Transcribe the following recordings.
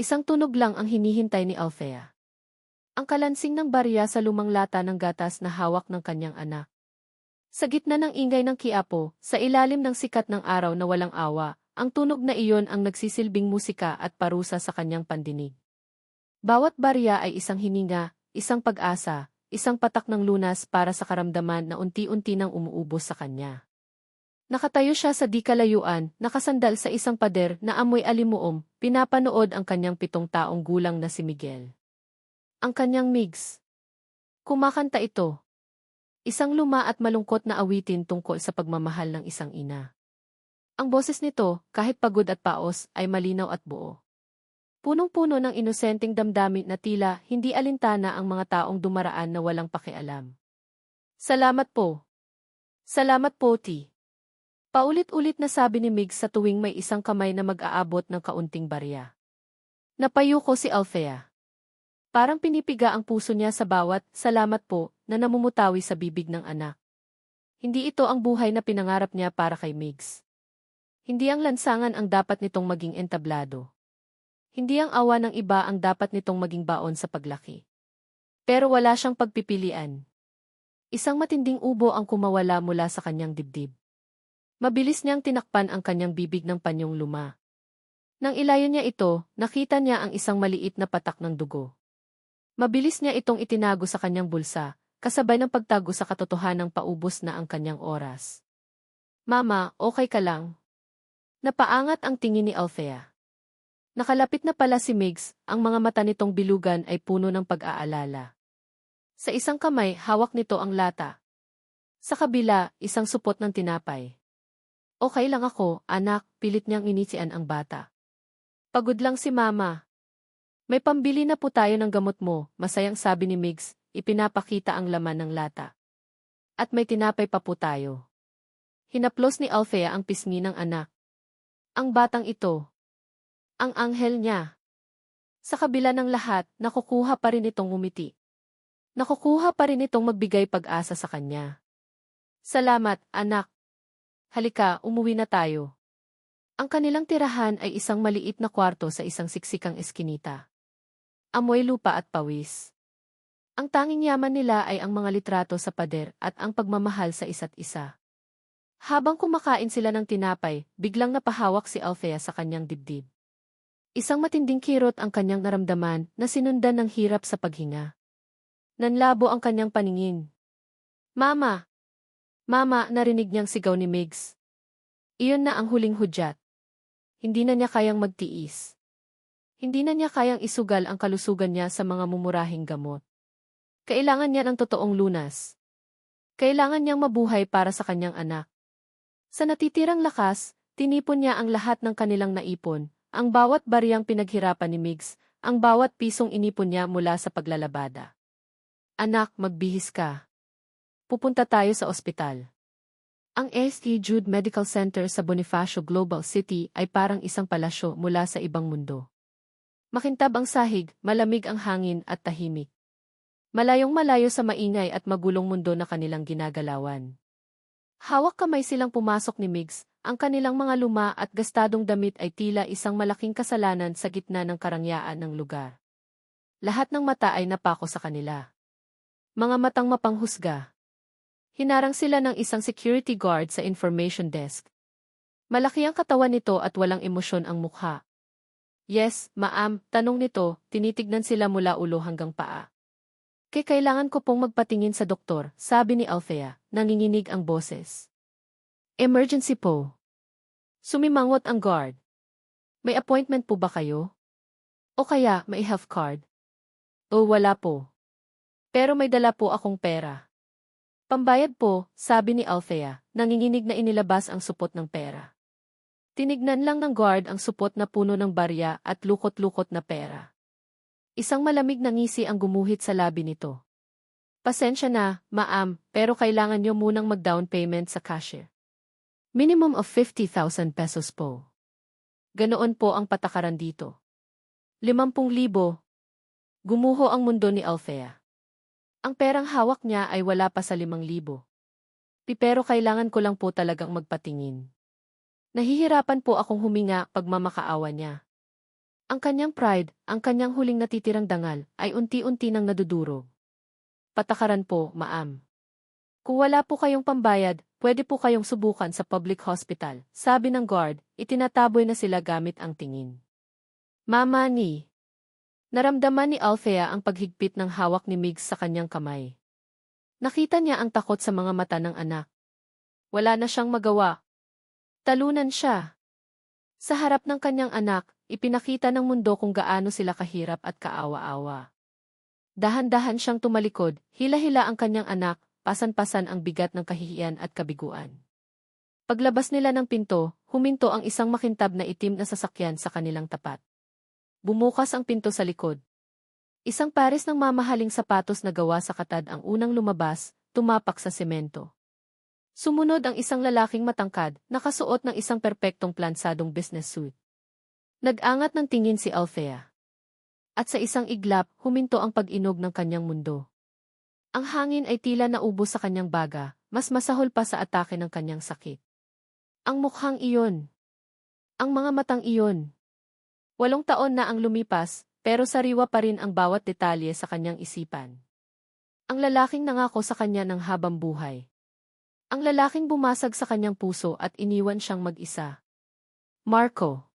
Isang tunog lang ang hinihintay ni Althea. Ang kalansing ng barya sa lumang lata ng gatas na hawak ng kanyang anak. Sa gitna ng ingay ng kiapo, sa ilalim ng sikat ng araw na walang awa, ang tunog na iyon ang nagsisilbing musika at parusa sa kanyang pandinig. Bawat barya ay isang hininga, isang pag-asa, isang patak ng lunas para sa karamdaman na unti-unti nang umuubos sa kanya. Nakatayo siya sa di kalayuan, nakasandal sa isang pader na amoy alimuom, pinapanood ang kanyang 7 taong gulang na si Miguel. Ang kanyang Migs. Kumakanta ito. Isang luma at malungkot na awitin tungkol sa pagmamahal ng isang ina. Ang boses nito, kahit pagod at paos, ay malinaw at buo. Punong-puno ng inosenteng damdamin na tila hindi alintana ang mga taong dumaraan na walang pakialam. Salamat po. Salamat po, T. Paulit-ulit na sabi ni Migs sa tuwing may isang kamay na mag-aabot ng kaunting barya. Napayuko si Althea. Parang pinipiga ang puso niya sa bawat "salamat po" na namumutawi sa bibig ng anak. Hindi ito ang buhay na pinangarap niya para kay Migs. Hindi ang lansangan ang dapat nitong maging entablado. Hindi ang awa ng iba ang dapat nitong maging baon sa paglaki. Pero wala siyang pagpipilian. Isang matinding ubo ang kumawala mula sa kanyang dibdib. Mabilis niyang tinakpan ang kanyang bibig ng panyong luma. Nang ilayon niya ito, nakita niya ang isang maliit na patak ng dugo. Mabilis niya itong itinago sa kanyang bulsa, kasabay ng pagtago sa katotohanang paubos na ang kanyang oras. Mama, okay ka lang? Napaangat ang tingin ni Althea. Nakalapit na pala si Migs, ang mga mata nitong bilugan ay puno ng pag-aalala. Sa isang kamay, hawak nito ang lata. Sa kabila, isang supot ng tinapay. Okay lang ako, anak, pilit niyang initian ang bata. Pagod lang si Mama. May pambili na po tayo ng gamot mo, masayang sabi ni Migs, ipinapakita ang laman ng lata. At may tinapay pa po tayo. Hinaplos ni Althea ang pisngi ng anak. Ang batang ito. Ang anghel niya. Sa kabila ng lahat, nakukuha pa rin itong ngumiti. Nakukuha pa rin itong magbigay pag-asa sa kanya. Salamat, anak. Halika, umuwi na tayo. Ang kanilang tirahan ay isang maliit na kwarto sa isang siksikang eskinita. Amoy lupa at pawis. Ang tanging yaman nila ay ang mga litrato sa pader at ang pagmamahal sa isa't isa. Habang kumakain sila ng tinapay, biglang napahawak si Althea sa kanyang dibdib. Isang matinding kirot ang kanyang naramdaman na sinundan ng hirap sa paghinga. Nanlabo ang kanyang paningin. Mama! Mama, narinig niyang sigaw ni Migs. Iyon na ang huling hudyat. Hindi na niya kayang magtiis. Hindi na niya kayang isugal ang kalusugan niya sa mga mumurahing gamot. Kailangan niya ng totoong lunas. Kailangan niyang mabuhay para sa kanyang anak. Sa natitirang lakas, tinipon niya ang lahat ng kanilang naipon, ang bawat bariyang pinaghirapan ni Migs, ang bawat pisong inipon niya mula sa paglalabada. Anak, magbihis ka. Pupunta tayo sa ospital. Ang St. Jude Medical Center sa Bonifacio Global City ay parang isang palasyo mula sa ibang mundo. Makintab ang sahig, malamig ang hangin at tahimik. Malayong malayo sa maingay at magulong mundo na kanilang ginagalawan. Hawak kamay silang pumasok ni Migs, ang kanilang mga luma at gastadong damit ay tila isang malaking kasalanan sa gitna ng karangyaan ng lugar. Lahat ng mata ay napako sa kanila. Mga matang mapanghusga. Hinarang sila ng isang security guard sa information desk. Malaki ang katawan nito at walang emosyon ang mukha. Yes, ma'am, tanong nito, tinitignan sila mula ulo hanggang paa. Kailangan ko pong magpatingin sa doktor, sabi ni Althea, nanginginig ang boses. Emergency po. Sumimangot ang guard. May appointment po ba kayo? O kaya, may health card? O wala po. Pero may dala po akong pera. Pambayad po, sabi ni Althea, nanginginig na inilabas ang supot ng pera. Tinignan lang ng guard ang supot na puno ng barya at lukot-lukot na pera. Isang malamig na ngisi ang gumuhit sa labi nito. Pasensya na, ma'am, pero kailangan niyo munang mag-down payment sa cashier. Minimum of 50,000 pesos po. Ganoon po ang patakaran dito. 50,000. Gumuho ang mundo ni Althea. Ang perang hawak niya ay wala pa sa 5,000. Pero kailangan ko lang po talagang magpatingin. Nahihirapan po akong huminga pag mamakaawa niya. Ang kanyang pride, ang kanyang huling natitirang dangal, ay unti-unti nang nadudurog. Patakaran po, ma'am. Kung wala po kayong pambayad, pwede po kayong subukan sa public hospital, sabi ng guard, itinataboy na sila gamit ang tingin. Mama ni. Naramdaman ni Althea ang paghigpit ng hawak ni Migs sa kanyang kamay. Nakita niya ang takot sa mga mata ng anak. Wala na siyang magawa. Talunan siya. Sa harap ng kanyang anak, ipinakita ng mundo kung gaano sila kahirap at kaawa-awa. Dahan-dahan siyang tumalikod, hila-hila ang kanyang anak, pasan-pasan ang bigat ng kahihiyan at kabiguan. Paglabas nila ng pinto, huminto ang isang makintab na itim na sasakyan sa kanilang tapat. Bumukas ang pinto sa likod. Isang pares ng mamahaling sapatos na gawa sa katad ang unang lumabas, tumapak sa semento. Sumunod ang isang lalaking matangkad, nakasuot ng isang perpektong plansadong business suit. Nag-angat ng tingin si Althea. At sa isang iglap, huminto ang pag-inog ng kanyang mundo. Ang hangin ay tila naubos sa kanyang baga, mas masahol pa sa atake ng kanyang sakit. Ang mukhang iyon. Ang mga matang iyon. 8 taon na ang lumipas, pero sariwa pa rin ang bawat detalye sa kanyang isipan. Ang lalaking nangako sa kanya ng habang buhay. Ang lalaking bumasag sa kanyang puso at iniwan siyang mag-isa. Marco.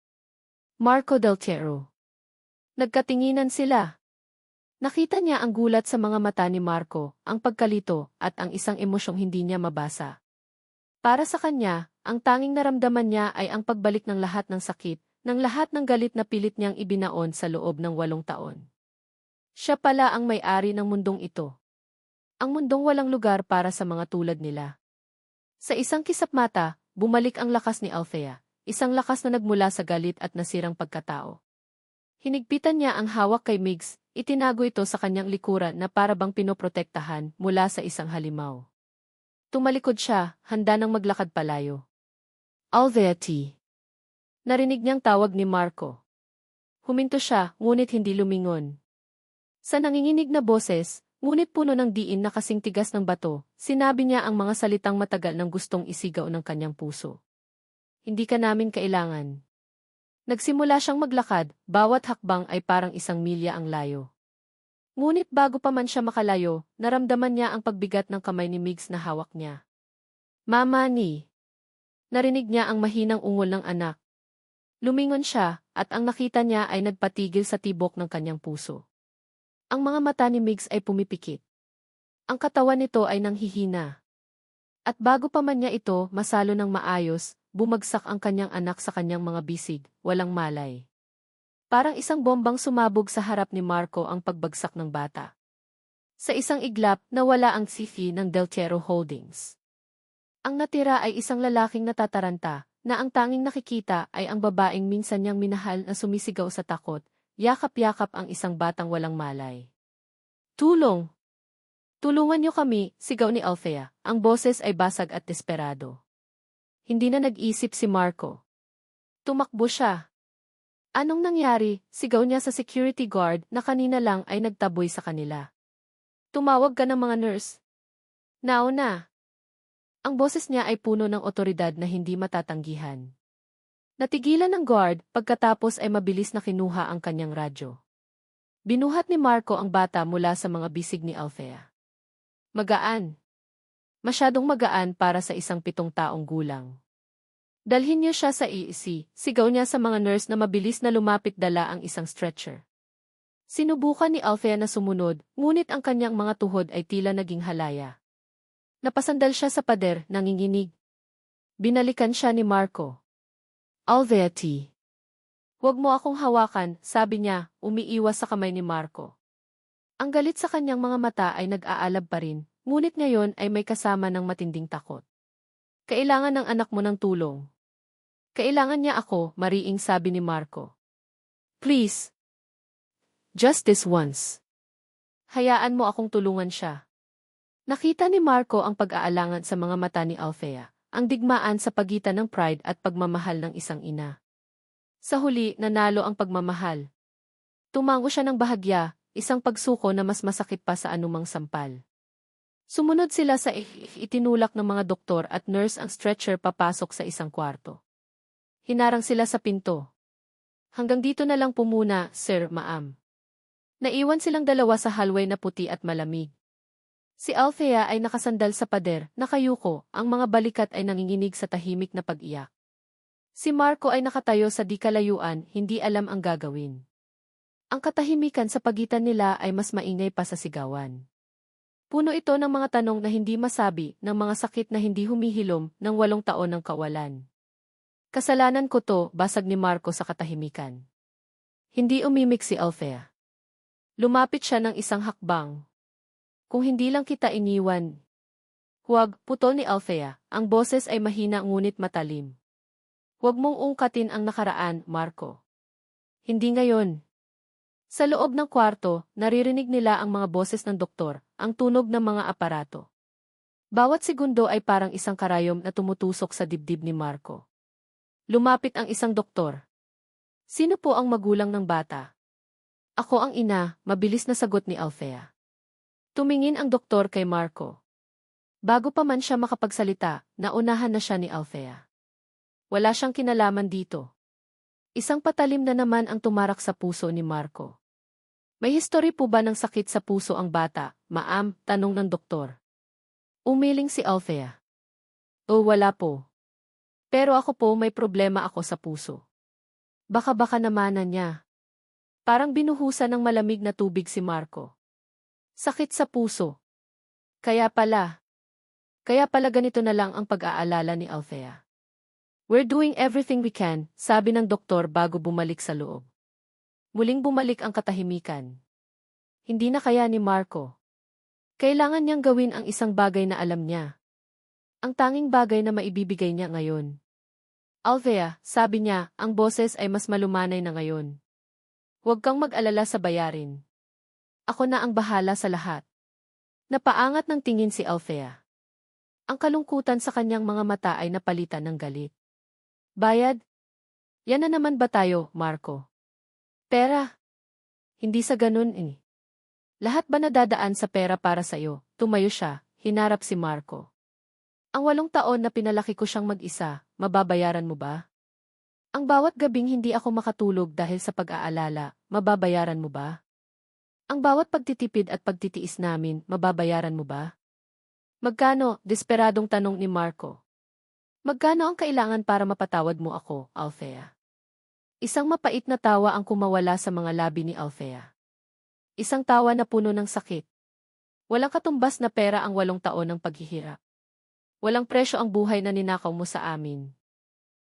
Marco Del Tierro. Nagkatinginan sila. Nakita niya ang gulat sa mga mata ni Marco, ang pagkalito, at ang isang emosyong hindi niya mabasa. Para sa kanya, ang tanging naramdaman niya ay ang pagbalik ng lahat ng sakit, ng lahat ng galit na pilit niyang ibinaon sa loob ng 8 taon. Siya pala ang may-ari ng mundong ito. Ang mundong walang lugar para sa mga tulad nila. Sa isang kisap mata, bumalik ang lakas ni Althea, isang lakas na nagmula sa galit at nasirang pagkatao. Hinigpitan niya ang hawak kay Migs, itinago ito sa kanyang likuran na para bang pinoprotektahan mula sa isang halimaw. Tumalikod siya, handa nang maglakad palayo. Althea T. Narinig niyang tawag ni Marco. Huminto siya, ngunit hindi lumingon. Sa nanginginig na boses, ngunit puno ng diin na kasing tigas ng bato, sinabi niya ang mga salitang matagal nang gustong isigaw ng kanyang puso. Hindi ka namin kailangan. Nagsimula siyang maglakad, bawat hakbang ay parang 1 milya ang layo. Ngunit bago pa man siya makalayo, naramdaman niya ang pagbigat ng kamay ni Migs na hawak niya. Mama ni. Narinig niya ang mahinang ungol ng anak. Lumingon siya, at ang nakita niya ay nagpatigil sa tibok ng kanyang puso. Ang mga mata ni Migs ay pumipikit. Ang katawan nito ay nanghihina. At bago pa man niya ito masalo ng maayos, bumagsak ang kanyang anak sa kanyang mga bisig, walang malay. Parang isang bombang sumabog sa harap ni Marco ang pagbagsak ng bata. Sa isang iglap, nawala ang sifi ng Del Tierro Holdings. Ang natira ay isang lalaking natataranta, na ang tanging nakikita ay ang babaeng minsan niyang minahal na sumisigaw sa takot, yakap-yakap ang isang batang walang malay. Tulong! Tulungan niyo kami, sigaw ni Althea. Ang boses ay basag at desperado. Hindi na nag-isip si Marco. Tumakbo siya. Anong nangyari? Sigaw niya sa security guard na kanina lang ay nagtaboy sa kanila. Tumawag ka ng mga nurse. Nauna. Ang boses niya ay puno ng otoridad na hindi matatanggihan. Natigilan ng guard, pagkatapos ay mabilis na kinuha ang kanyang radyo. Binuhat ni Marco ang bata mula sa mga bisig ni Althea. Magaan. Masyadong magaan para sa isang 7 taong gulang. Dalhin niyo siya sa EEC, sigaw niya sa mga nurse na mabilis na lumapit dala ang isang stretcher. Sinubukan ni Althea na sumunod, ngunit ang kanyang mga tuhod ay tila naging halaya. Napasandal siya sa pader, nanginginig. Binalikan siya ni Marco. Althea T. Huwag mo akong hawakan, sabi niya, umiiwas sa kamay ni Marco. Ang galit sa kanyang mga mata ay nag-aalab pa rin, ngunit ngayon ay may kasama ng matinding takot. Kailangan ng anak mo ng tulong. Kailangan niya ako, mariing sabi ni Marco. Please. Just this once. Hayaan mo akong tulungan siya. Nakita ni Marco ang pag-aalangan sa mga mata ni Althea, ang digmaan sa pagitan ng pride at pagmamahal ng isang ina. Sa huli, nanalo ang pagmamahal. Tumango siya ng bahagya, isang pagsuko na mas masakit pa sa anumang sampal. Sumunod sila sa itinulak ng mga doktor at nurse ang stretcher papasok sa isang kwarto. Hinarang sila sa pinto. Hanggang dito na lang po muna, Sir, Ma'am. Naiwan silang dalawa sa hallway na puti at malamig. Si Althea ay nakasandal sa pader, nakayuko, ang mga balikat ay nanginginig sa tahimik na pag-iyak. Si Marco ay nakatayo sa di kalayuan, hindi alam ang gagawin. Ang katahimikan sa pagitan nila ay mas maingay pa sa sigawan. Puno ito ng mga tanong na hindi masabi, ng mga sakit na hindi humihilom, ng 8 taon ng kawalan. Kasalanan ko to, basag ni Marco sa katahimikan. Hindi umimik si Althea. Lumapit siya ng isang hakbang. Kung hindi lang kita iniwan. Huwag, putol ni Althea, ang boses ay mahina ngunit matalim. Huwag mong ungkatin ang nakaraan, Marco. Hindi ngayon. Sa loob ng kwarto, naririnig nila ang mga boses ng doktor, ang tunog ng mga aparato. Bawat segundo ay parang isang karayom na tumutusok sa dibdib ni Marco. Lumapit ang isang doktor. Sino po ang magulang ng bata? Ako ang ina, mabilis na sagot ni Althea. Tumingin ang doktor kay Marco. Bago pa man siya makapagsalita, naunahan na siya ni Althea. Wala siyang kinalaman dito. Isang patalim na naman ang tumarak sa puso ni Marco. May history po ba ng sakit sa puso ang bata, Ma'am? Tanong ng doktor. Umiling si Althea. Wala po. Pero ako po may problema ako sa puso. Baka namanan niya. Parang binuhusan ng malamig na tubig si Marco. Sakit sa puso. Kaya pala ganito na lang ang pag-aalala ni Althea. We're doing everything we can, sabi ng doktor bago bumalik sa loob. Muling bumalik ang katahimikan. Hindi na kaya ni Marco. Kailangan niyang gawin ang isang bagay na alam niya. Ang tanging bagay na maibibigay niya ngayon. Althea, sabi niya, ang boses ay mas malumanay na ngayon. Huwag kang mag-alala sa bayarin. Ako na ang bahala sa lahat. Napaangat ng tingin si Althea. Ang kalungkutan sa kanyang mga mata ay napalitan ng galit. Bayad? Yan na naman ba tayo, Marco? Pera? Hindi sa ganun eh. Lahat ba nadadaan sa pera para sa'yo? Tumayo siya, hinarap si Marco. Ang 8 taon na pinalaki ko siyang mag-isa, mababayaran mo ba? Ang bawat gabing hindi ako makatulog dahil sa pag-aalala, mababayaran mo ba? Ang bawat pagtitipid at pagtitiis namin, mababayaran mo ba? Magkano? Desperadong tanong ni Marco. Magkano ang kailangan para mapatawad mo ako, Althea? Isang mapait na tawa ang kumawala sa mga labi ni Althea. Isang tawa na puno ng sakit. Walang katumbas na pera ang 8 taon ng paghihirap. Walang presyo ang buhay na ninakaw mo sa amin.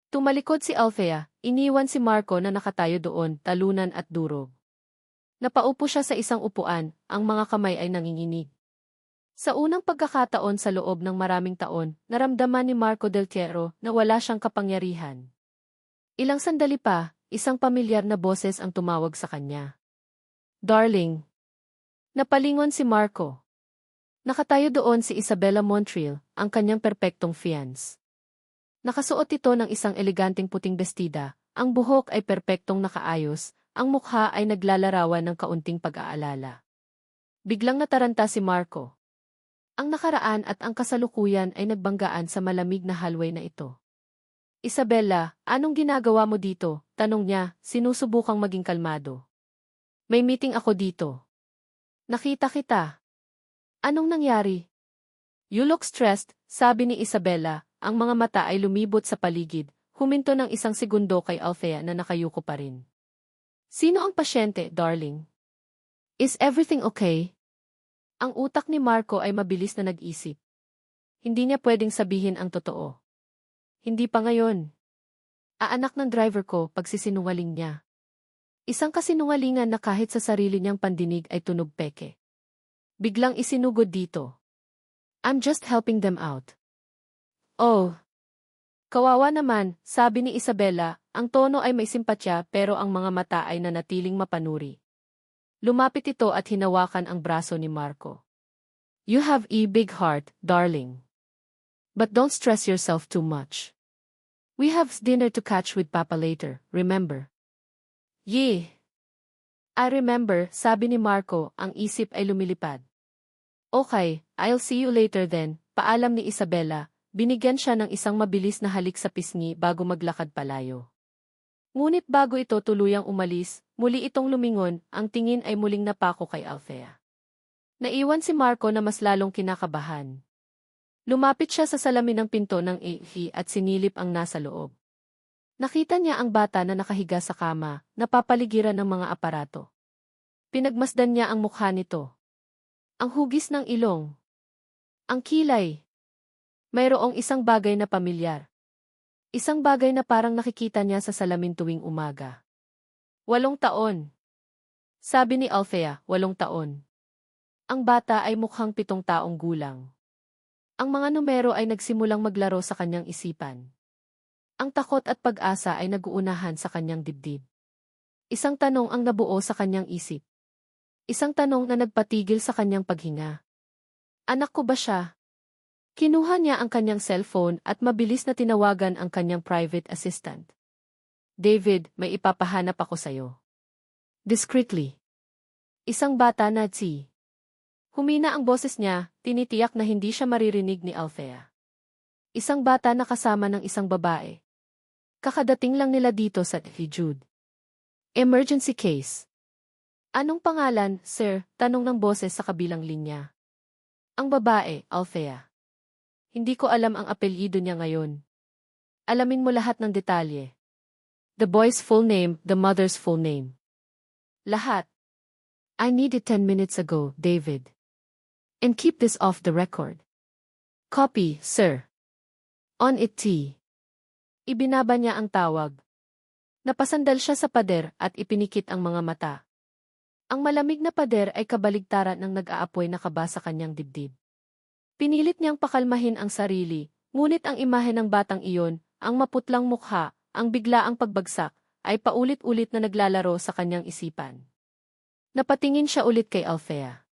Tumalikod si Althea, iniwan si Marco na nakatayo doon, talunan at durog. Napaupo siya sa isang upuan, ang mga kamay ay nanginginig. Sa unang pagkakataon sa loob ng maraming taon, naramdaman ni Marco Del Tiero na wala siyang kapangyarihan. Ilang sandali pa, isang pamilyar na boses ang tumawag sa kanya. Darling. Napalingon si Marco. Nakatayo doon si Isabella Montreal, ang kanyang perpektong fiancé. Nakasuot ito ng isang eleganteng puting bestida, ang buhok ay perpektong nakaayos, ang mukha ay naglalarawan ng kaunting pag-aalala. Biglang nataranta si Marco. Ang nakaraan at ang kasalukuyan ay nagbanggaan sa malamig na hallway na ito. Isabella, anong ginagawa mo dito? Tanong niya, sinusubukang maging kalmado. May meeting ako dito. Nakita kita. Anong nangyari? You look stressed, sabi ni Isabella, ang mga mata ay lumibot sa paligid, huminto ng isang segundo kay Althea na nakayuko pa rin. Sino ang pasyente, darling? Is everything okay? Ang utak ni Marco ay mabilis na nag-isip. Hindi niya pwedeng sabihin ang totoo. Hindi pa ngayon. Aanak ng driver ko pagsisinungaling niya. Isang kasinungalingan na kahit sa sarili niyang pandinig ay tunog peke. Biglang isinugod dito. I'm just helping them out. Oh. Kawawa naman, sabi ni Isabella, ang tono ay may simpatya pero ang mga mata ay nanatiling mapanuri. Lumapit ito at hinawakan ang braso ni Marco. You have a big heart, darling. But don't stress yourself too much. We have dinner to catch with Papa later, remember? Yeah. I remember, sabi ni Marco, ang isip ay lumilipad. Okay, I'll see you later then, paalam ni Isabella, binigyan siya ng isang mabilis na halik sa pisngi bago maglakad palayo. Ngunit bago ito tuluyang umalis, muli itong lumingon, ang tingin ay muling napako kay Althea. Naiwan si Marco na mas lalong kinakabahan. Lumapit siya sa salamin ng pinto ng AV at sinilip ang nasa loob. Nakita niya ang bata na nakahiga sa kama, napapaligiran ng mga aparato. Pinagmasdan niya ang mukha nito. Ang hugis ng ilong. Ang kilay. Mayroong isang bagay na pamilyar. Isang bagay na parang nakikita niya sa salamin tuwing umaga. 8 taon. Sabi ni Althea, 8 taon. Ang bata ay mukhang 7 taong gulang. Ang mga numero ay nagsimulang maglaro sa kanyang isipan. Ang takot at pag-asa ay naguunahan sa kanyang dibdib. Isang tanong ang nabuo sa kanyang isip. Isang tanong na nagpatigil sa kanyang paghinga. Anak ko ba siya? Kinuha niya ang kanyang cellphone at mabilis na tinawagan ang kanyang private assistant. David, may ipapahanap ako sa'yo. Discreetly. Isang bata na si. Humina ang boses niya, tinitiyak na hindi siya maririnig ni Althea. Isang bata na kasama ng isang babae. Kakadating lang nila dito sa Jude. Emergency case. Anong pangalan, sir? Tanong ng boses sa kabilang linya. Ang babae, Althea. Hindi ko alam ang apelyido niya ngayon. Alamin mo lahat ng detalye. The boy's full name, the mother's full name. Lahat. I need it 10 minutes ago, David. And keep this off the record. Copy, sir. On it, T. Ibinaba niya ang tawag. Napasandal siya sa pader at ipinikit ang mga mata. Ang malamig na pader ay kabaligtaran ng nag-aapoy na kaba sa kanyang dibdib. Pinilit niyang pakalmahin ang sarili, ngunit ang imahe ng batang iyon, ang maputlang mukha, ang biglaang pagbagsak, ay paulit-ulit na naglalaro sa kanyang isipan. Napatingin siya ulit kay Althea.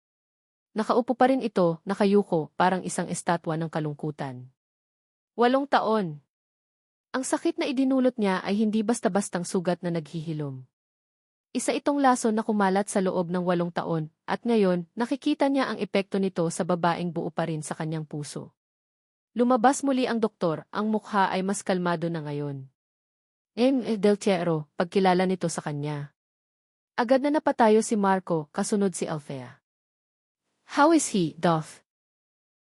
Nakaupo pa rin ito, nakayuko, parang isang estatwa ng kalungkutan. 8 taon. Ang sakit na idinulot niya ay hindi basta-bastang sugat na naghihilom. Isa itong lason na kumalat sa loob ng 8 taon, at ngayon, nakikita niya ang epekto nito sa babaeng buo pa rin sa kanyang puso. Lumabas muli ang doktor, ang mukha ay mas kalmado na ngayon. Del Tiero, pagkilala nito sa kanya. Agad na napatayo si Marco, kasunod si Althea. How is he, Doth?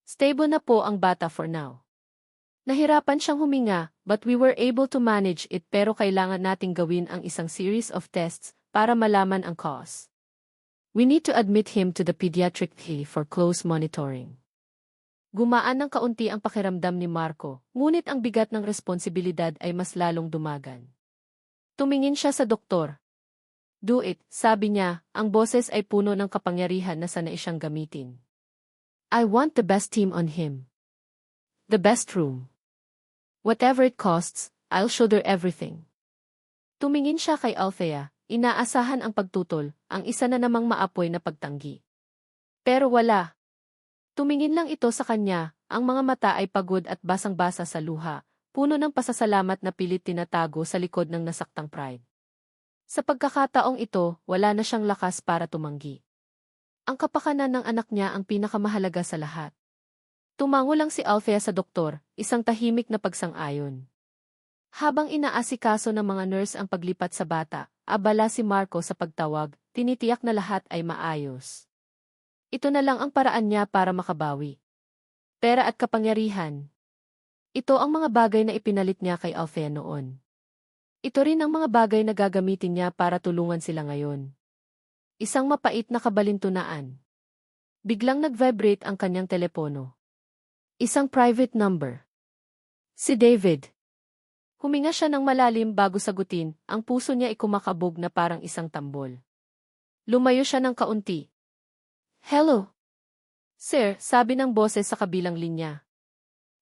Stable na po ang bata for now. Nahirapan siyang huminga, but we were able to manage it pero kailangan nating gawin ang isang series of tests para malaman ang cause. We need to admit him to the pediatric for close monitoring. Gumaan ng kaunti ang pakiramdam ni Marco, ngunit ang bigat ng responsibilidad ay mas lalong dumagan. Tumingin siya sa doktor. Do it, sabi niya, ang boses ay puno ng kapangyarihan na sanay siyang gamitin. I want the best team on him. The best room. Whatever it costs, I'll shoulder everything. Tumingin siya kay Althea, inaasahan ang pagtutol, ang isa na namang maapoy na pagtanggi. Pero wala. Tumingin lang ito sa kanya, ang mga mata ay pagod at basang-basa sa luha, puno ng pasasalamat na pilit tinatago sa likod ng nasaktang pride. Sa pagkakataong ito, wala na siyang lakas para tumanggi. Ang kapakanan ng anak niya ang pinakamahalaga sa lahat. Tumango lang si Althea sa doktor, isang tahimik na pagsang-ayon. Habang inaasikaso ng mga nurse ang paglipat sa bata, abala si Marco sa pagtawag, tinitiyak na lahat ay maayos. Ito na lang ang paraan niya para makabawi. Pera at kapangyarihan. Ito ang mga bagay na ipinalit niya kay Althea noon. Ito rin ang mga bagay na gagamitin niya para tulungan sila ngayon. Isang mapait na kabalintunaan. Biglang nag-vibrate ang kanyang telepono. Isang private number. Si David. Huminga siya ng malalim bago sagutin, ang puso niya ay kumakabog na parang isang tambol. Lumayo siya ng kaunti. Hello? Sir, sabi ng boses sa kabilang linya.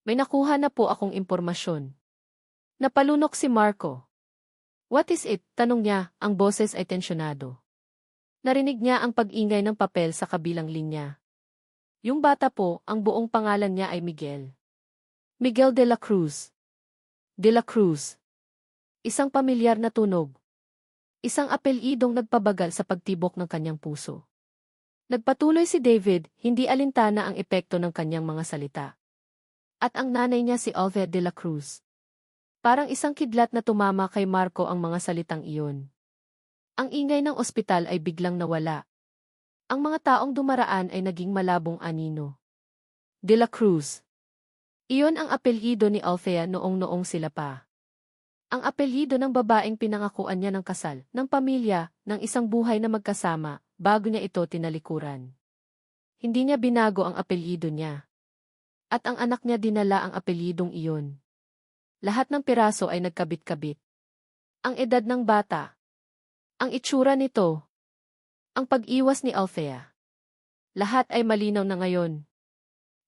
May nakuha na po akong impormasyon. Napalunok si Marco. What is it? Tanong niya, ang boses ay tensyonado. Narinig niya ang pag-ingay ng papel sa kabilang linya. Yung bata po, ang buong pangalan niya ay Miguel. Miguel de la Cruz. De la Cruz. Isang pamilyar na tunog. Isang apelyidong nagpabagal sa pagtibok ng kanyang puso. Nagpatuloy si David, hindi alintana ang epekto ng kanyang mga salita. At ang nanay niya si Althea de la Cruz. Parang isang kidlat na tumama kay Marco ang mga salitang iyon. Ang ingay ng ospital ay biglang nawala. Ang mga taong dumaraan ay naging malabong anino. De la Cruz. Iyon ang apelyido ni Althea noong sila pa. Ang apelyido ng babaeng pinangakuan niya ng kasal, ng pamilya, ng isang buhay na magkasama, bago niya ito tinalikuran. Hindi niya binago ang apelyido niya. At ang anak niya dinala ang apelyidong iyon. Lahat ng piraso ay nagkabit-kabit. Ang edad ng bata. Ang itsura nito. Ang pag-iwas ni Althea. Lahat ay malinaw na ngayon.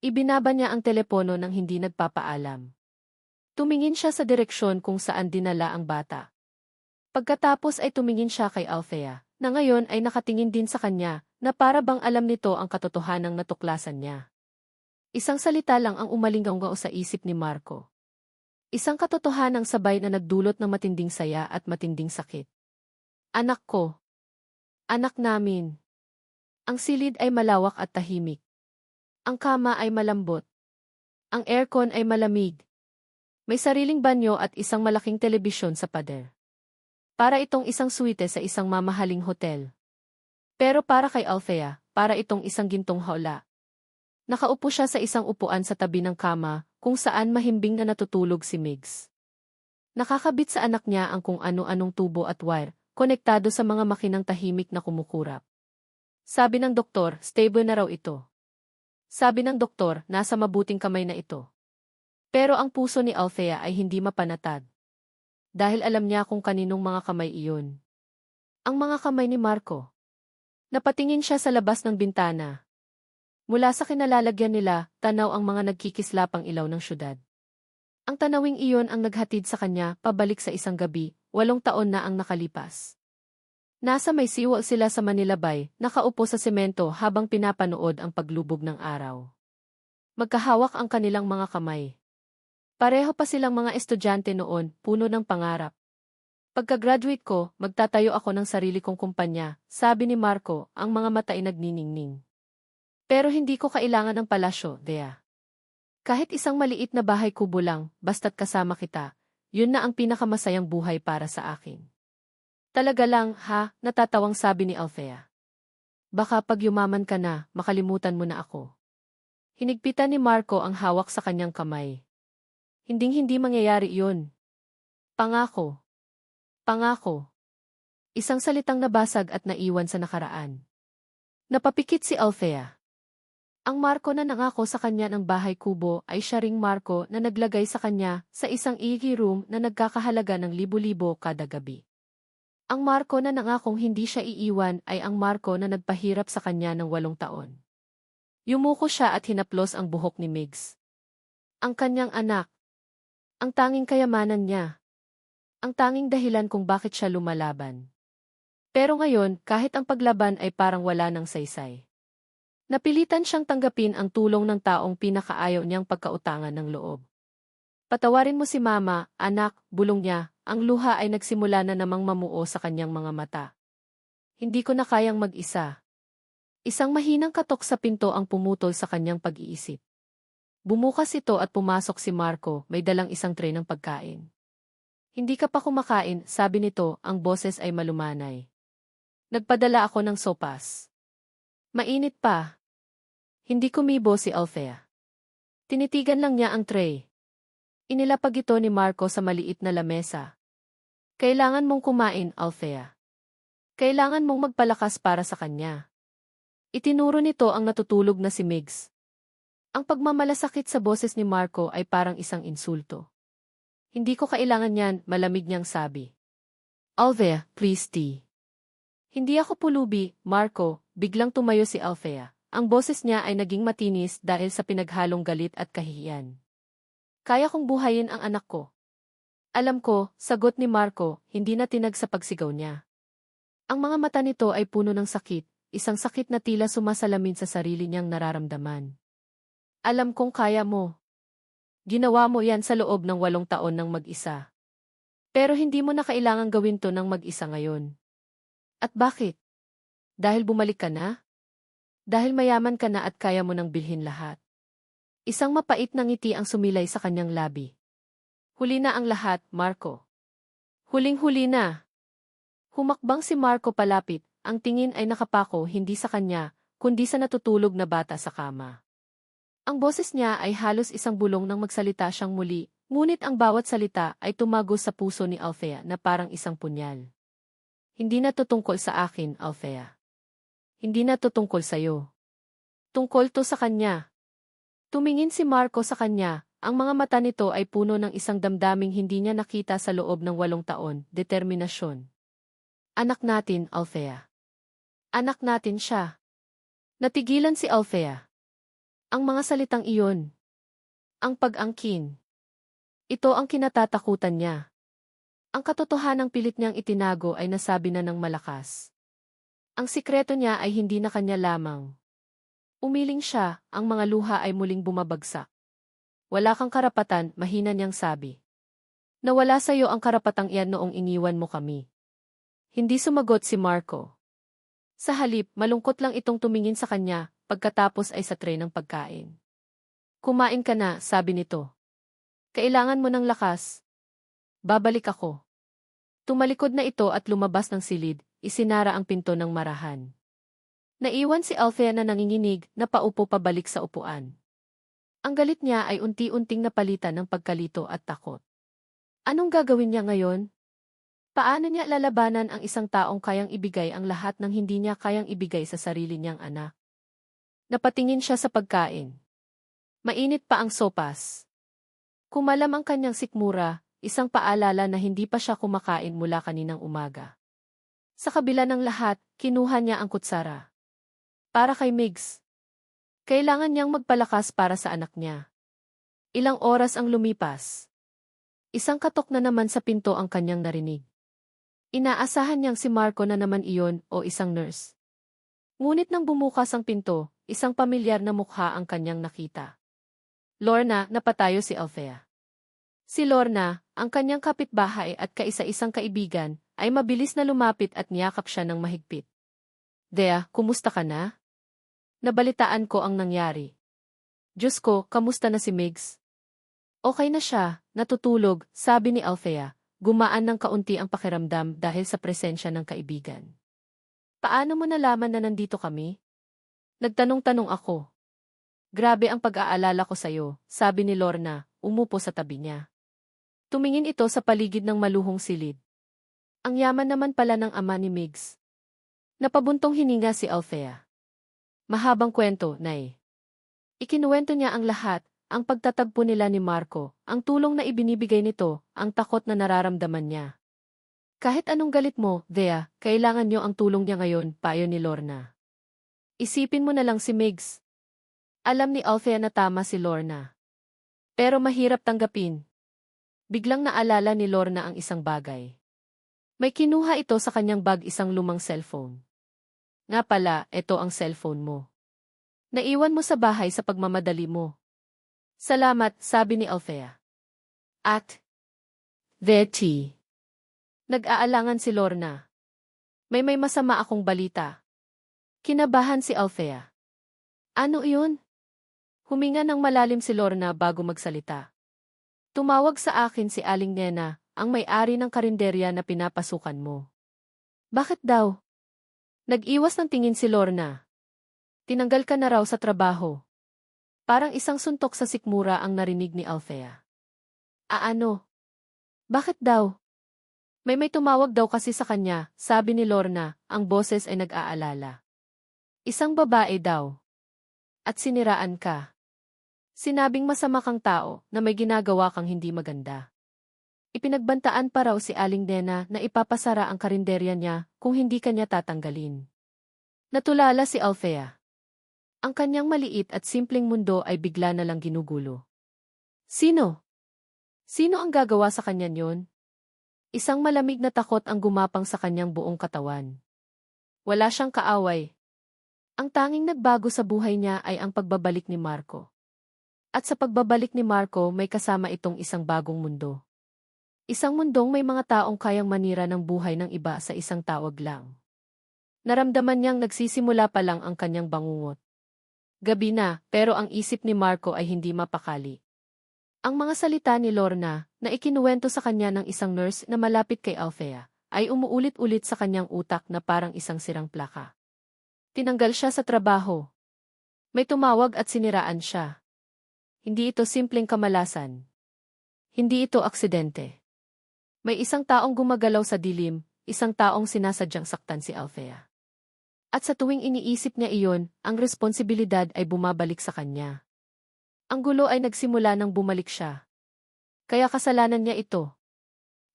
Ibinaba niya ang telepono nang hindi nagpapaalam. Tumingin siya sa direksyon kung saan dinala ang bata. Pagkatapos ay tumingin siya kay Althea, na ngayon ay nakatingin din sa kanya, na para bang alam nito ang katotohanang natuklasan niya. Isang salita lang ang umalinggaw sa isip ni Marco. Isang katotohanang sabay na nagdulot ng matinding saya at matinding sakit. Anak ko. Anak namin. Ang silid ay malawak at tahimik. Ang kama ay malambot. Ang aircon ay malamig. May sariling banyo at isang malaking telebisyon sa pader. Para itong isang suite sa isang mamahaling hotel. Pero para kay Althea, para itong isang gintong hawla. Nakaupo siya sa isang upuan sa tabi ng kama, kung saan mahimbing na natutulog si Migs. Nakakabit sa anak niya ang kung ano-anong tubo at wire, konektado sa mga makinang tahimik na kumukurap. Sabi ng doktor, stable na raw ito. Sabi ng doktor, nasa mabuting kamay na ito. Pero ang puso ni Althea ay hindi mapanatag. Dahil alam niya kung kaninong mga kamay iyon. Ang mga kamay ni Marco. Napatingin siya sa labas ng bintana. Mula sa kinalalagyan nila, tanaw ang mga nagkikislapang ilaw ng syudad. Ang tanawing iyon ang naghatid sa kanya pabalik sa isang gabi, 8 taon na ang nakalipas. Nasa may siwal sila sa Manila Bay, nakaupo sa semento habang pinapanood ang paglubog ng araw. Magkahawak ang kanilang mga kamay. Pareho pa silang mga estudyante noon, puno ng pangarap. Pagka-graduate ko, magtatayo ako ng sarili kong kumpanya, sabi ni Marco, ang mga mata ay nagniningning. Pero hindi ko kailangan ng palasyo, Dea. Kahit isang maliit na bahay kubo lang, basta't kasama kita, yun na ang pinakamasayang buhay para sa akin. Talaga lang, ha, natatawang sabi ni Althea. Baka pag yumaman ka na, makalimutan mo na ako. Hinigpitan ni Marco ang hawak sa kanyang kamay. Hinding-hindi mangyayari yun. Pangako. Pangako. Isang salitang nabasag at naiwan sa nakaraan. Napapikit si Althea. Ang Marco na nangako sa kanya ng bahay kubo ay siya ring Marco na naglagay sa kanya sa isang ihi room na nagkakahalaga ng libo-libo kada gabi. Ang Marco na nangakong hindi siya iiwan ay ang Marco na nagpahirap sa kanya ng 8 taon. Yumuko siya at hinaplos ang buhok ni Migs. Ang kanyang anak. Ang tanging kayamanan niya. Ang tanging dahilan kung bakit siya lumalaban. Pero ngayon, kahit ang paglaban ay parang wala ng saysay. Napilitan siyang tanggapin ang tulong ng taong pinakaayaw niyang pagkautangan ng loob. Patawarin mo si Mama, anak, bulong niya, ang luha ay nagsimula na namang mamuo sa kanyang mga mata. Hindi ko na kayang mag-isa. Isang mahinang katok sa pinto ang pumutol sa kanyang pag-iisip. Bumukas ito at pumasok si Marco, may dalang isang tray ng pagkain. Hindi ka pa kumakain, sabi nito, ang boses ay malumanay. Nagpadala ako ng sopas. Mainit pa. Hindi kumibo si Althea. Tinitigan lang niya ang tray. Inilapag ito ni Marco sa maliit na lamesa. Kailangan mong kumain, Althea. Kailangan mong magpalakas para sa kanya. Itinuro nito ang natutulog na si Migs. Ang pagmamalasakit sa boses ni Marco ay parang isang insulto. Hindi ko kailangan yan, malamig niyang sabi. Althea, please tea. Hindi ako pulubi, Marco, biglang tumayo si Althea. Ang boses niya ay naging matinis dahil sa pinaghalong galit at kahihiyan. Kaya kong buhayin ang anak ko. Alam ko, sagot ni Marco, hindi na tinag sa pagsigaw niya. Ang mga mata nito ay puno ng sakit, isang sakit na tila sumasalamin sa sarili niyang nararamdaman. Alam kong kaya mo. Ginawa mo yan sa loob ng 8 taon ng mag-isa. Pero hindi mo na kailangang gawin to ng mag-isa ngayon. At bakit? Dahil bumalik ka na? Dahil mayaman ka na at kaya mo nang bilhin lahat. Isang mapait na ngiti ang sumilay sa kanyang labi. Huli na ang lahat, Marco. Huling-huli na. Humakbang si Marco palapit, ang tingin ay nakapako hindi sa kanya, kundi sa natutulog na bata sa kama. Ang boses niya ay halos isang bulong nang magsalita siyang muli, ngunit ang bawat salita ay tumagos sa puso ni Althea na parang isang punyal. Hindi na to tungkol sa akin, Althea. Hindi na to tungkol sa'yo. Tungkol to sa kanya. Tumingin si Marco sa kanya, ang mga mata nito ay puno ng isang damdaming hindi niya nakita sa loob ng 8 taon, determinasyon. Anak natin, Althea. Anak natin siya. Natigilan si Althea. Ang mga salitang iyon. Ang pag-angkin. Ito ang kinatatakutan niya. Ang katotohanang pilit niyang itinago ay nasabi na ng malakas. Ang sikreto niya ay hindi na kanya lamang. Umiling siya, ang mga luha ay muling bumabagsak. Wala kang karapatan, mahina niyang sabi. Nawala sa iyo ang karapatang iyan noong iniwan mo kami. Hindi sumagot si Marco. Sa halip, malungkot lang itong tumingin sa kanya, pagkatapos ay sa tray ng pagkain. Kumain ka na, sabi nito. Kailangan mo ng lakas. Babalik ako. Tumalikod na ito at lumabas ng silid, isinara ang pinto ng marahan. Naiwan si Althea na nanginginig, na paupo pabalik sa upuan. Ang galit niya ay unti-unting napalitan ng pagkalito at takot. Anong gagawin niya ngayon? Paano niya lalabanan ang isang taong kayang ibigay ang lahat ng hindi niya kayang ibigay sa sarili niyang anak? Napatingin siya sa pagkain. Mainit pa ang sopas. Kumalam ang kanyang sikmura, isang paalala na hindi pa siya kumakain mula kaninang umaga. Sa kabila ng lahat, kinuha niya ang kutsara. Para kay Migs. Kailangan niyang magpalakas para sa anak niya. Ilang oras ang lumipas. Isang katok na naman sa pinto ang kanyang narinig. Inaasahan niyang si Marco na naman iyon o isang nurse. Ngunit nang bumukas ang pinto, isang pamilyar na mukha ang kanyang nakita. Lorna, napatayo si Althea. Si Lorna, ang kanyang kapitbahay at kaisa-isang kaibigan, ay mabilis na lumapit at niyakap siya ng mahigpit. Dea, kumusta ka na? Nabalitaan ko ang nangyari. Diyos ko, kamusta na si Migs? Okay na siya, natutulog, sabi ni Althea. Gumaan ng kaunti ang pakiramdam dahil sa presensya ng kaibigan. Paano mo nalaman na nandito kami? Nagtanong-tanong ako. Grabe ang pag-aalala ko sa'yo, sabi ni Lorna, umupo sa tabi niya. Tumingin ito sa paligid ng maluhong silid. Ang yaman naman pala ng ama ni Migs. Napabuntong hininga si Althea. Mahabang kwento, Nay. Ikinuwento niya ang lahat, ang pagtatagpo nila ni Marco, ang tulong na ibinibigay nito, ang takot na nararamdaman niya. Kahit anong galit mo, Dea, kailangan niyo ang tulong niya ngayon, payo ni Lorna. Isipin mo na lang si Migs. Alam ni Althea na tama si Lorna. Pero mahirap tanggapin. Biglang naalala ni Lorna ang isang bagay. May kinuha ito sa kanyang bag, isang lumang cellphone. Nga pala, ito ang cellphone mo. Naiwan mo sa bahay sa pagmamadali mo. Salamat, sabi ni Althea. At Betty. Nag-aalangan si Lorna. May masama akong balita. Kinabahan si Althea. Ano iyon? Huminga ng malalim si Lorna bago magsalita. Tumawag sa akin si Aling Nena, ang may-ari ng karinderya na pinapasukan mo. Bakit daw? Nag-iwas ng tingin si Lorna. Tinanggal ka na raw sa trabaho. Parang isang suntok sa sikmura ang narinig ni Althea. Ano? Bakit daw? May tumawag daw kasi sa kanya, sabi ni Lorna, ang boses ay nag-aalala. Isang babae daw. At siniraan ka. Sinabing masama kang tao na may ginagawa kang hindi maganda. Ipinagbantaan pa raw si Aling Nena na ipapasara ang karinderya niya kung hindi kanya tatanggalin. Natulala si Althea. Ang kanyang maliit at simpleng mundo ay bigla na lang ginugulo. Sino? Sino ang gagawa sa kanya yon? Isang malamig na takot ang gumapang sa kanyang buong katawan. Wala siyang kaaway. Ang tanging nagbago sa buhay niya ay ang pagbabalik ni Marco. At sa pagbabalik ni Marco may kasama itong isang bagong mundo. Isang mundong may mga taong kayang manira ng buhay ng iba sa isang tawag lang. Naramdaman niyang nagsisimula pa lang ang kanyang bangungot. Gabi na, pero ang isip ni Marco ay hindi mapakali. Ang mga salita ni Lorna, na ikinuwento sa kanya ng isang nurse na malapit kay Althea, ay umuulit-ulit sa kanyang utak na parang isang sirang plaka. Tinanggal siya sa trabaho. May tumawag at siniraan siya. Hindi ito simpleng kamalasan. Hindi ito aksidente. May isang taong gumagalaw sa dilim, isang taong sinasadyang saktan si Althea. At sa tuwing iniisip niya iyon, ang responsibilidad ay bumabalik sa kanya. Ang gulo ay nagsimula nang bumalik siya. Kaya kasalanan niya ito.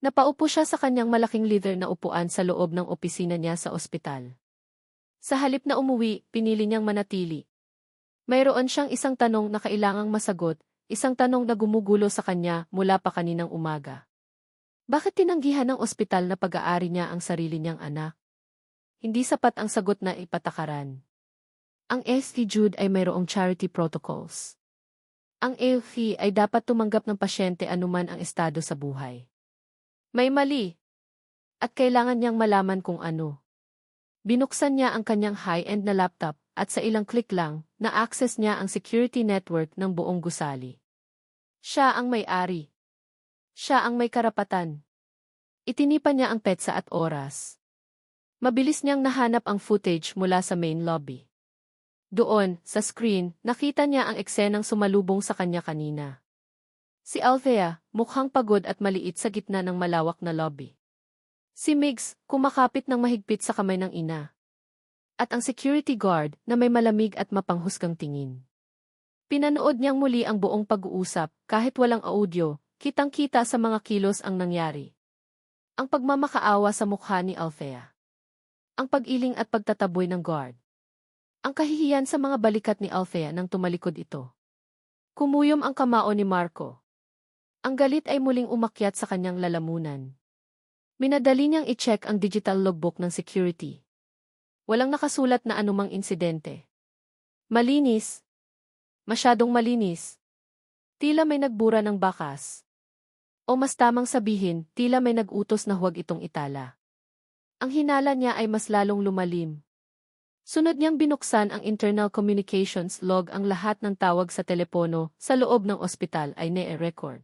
Napaupo siya sa kanyang malaking leather na upuan sa loob ng opisina niya sa ospital. Sa halip na umuwi, pinili niyang manatili. Mayroon siyang isang tanong na kailangang masagot, isang tanong na gumugulo sa kanya mula pa kaninang umaga. Bakit tinanggihan ng ospital na pag-aari niya ang sarili niyang anak? Hindi sapat ang sagot na ipatakaran. Ang St. Jude ay mayroong charity protocols. Ang AFP ay dapat tumanggap ng pasyente anuman ang estado sa buhay. May mali. At kailangan niyang malaman kung ano. Binuksan niya ang kanyang high-end na laptop at sa ilang click lang, na-access niya ang security network ng buong gusali. Siya ang may-ari. Siya ang may karapatan. Itinipan niya ang petsa at oras. Mabilis niyang nahanap ang footage mula sa main lobby. Doon, sa screen, nakita niya ang eksenang sumalubong sa kanya kanina. Si Althea, mukhang pagod at maliit sa gitna ng malawak na lobby. Si Migs, kumakapit ng mahigpit sa kamay ng ina. At ang security guard na may malamig at mapanghusgang tingin. Pinanood niyang muli ang buong pag-uusap, kahit walang audio, kitang-kita sa mga kilos ang nangyari. Ang pagmamakaawa sa mukha ni Althea. Ang pag-iling at pagtataboy ng guard. Ang kahihiyan sa mga balikat ni Althea nang tumalikod ito. Kumuyom ang kamao ni Marco. Ang galit ay muling umakyat sa kanyang lalamunan. Minadali niyang i-check ang digital logbook ng security. Walang nakasulat na anumang insidente. Malinis. Masyadong malinis. Tila may nagbura ng bakas. O mas tamang sabihin, tila may nag-utos na huwag itong itala. Ang hinala niya ay mas lalong lumalim. Sunod niyang binuksan ang internal communications log, ang lahat ng tawag sa telepono sa loob ng ospital ay ne-record.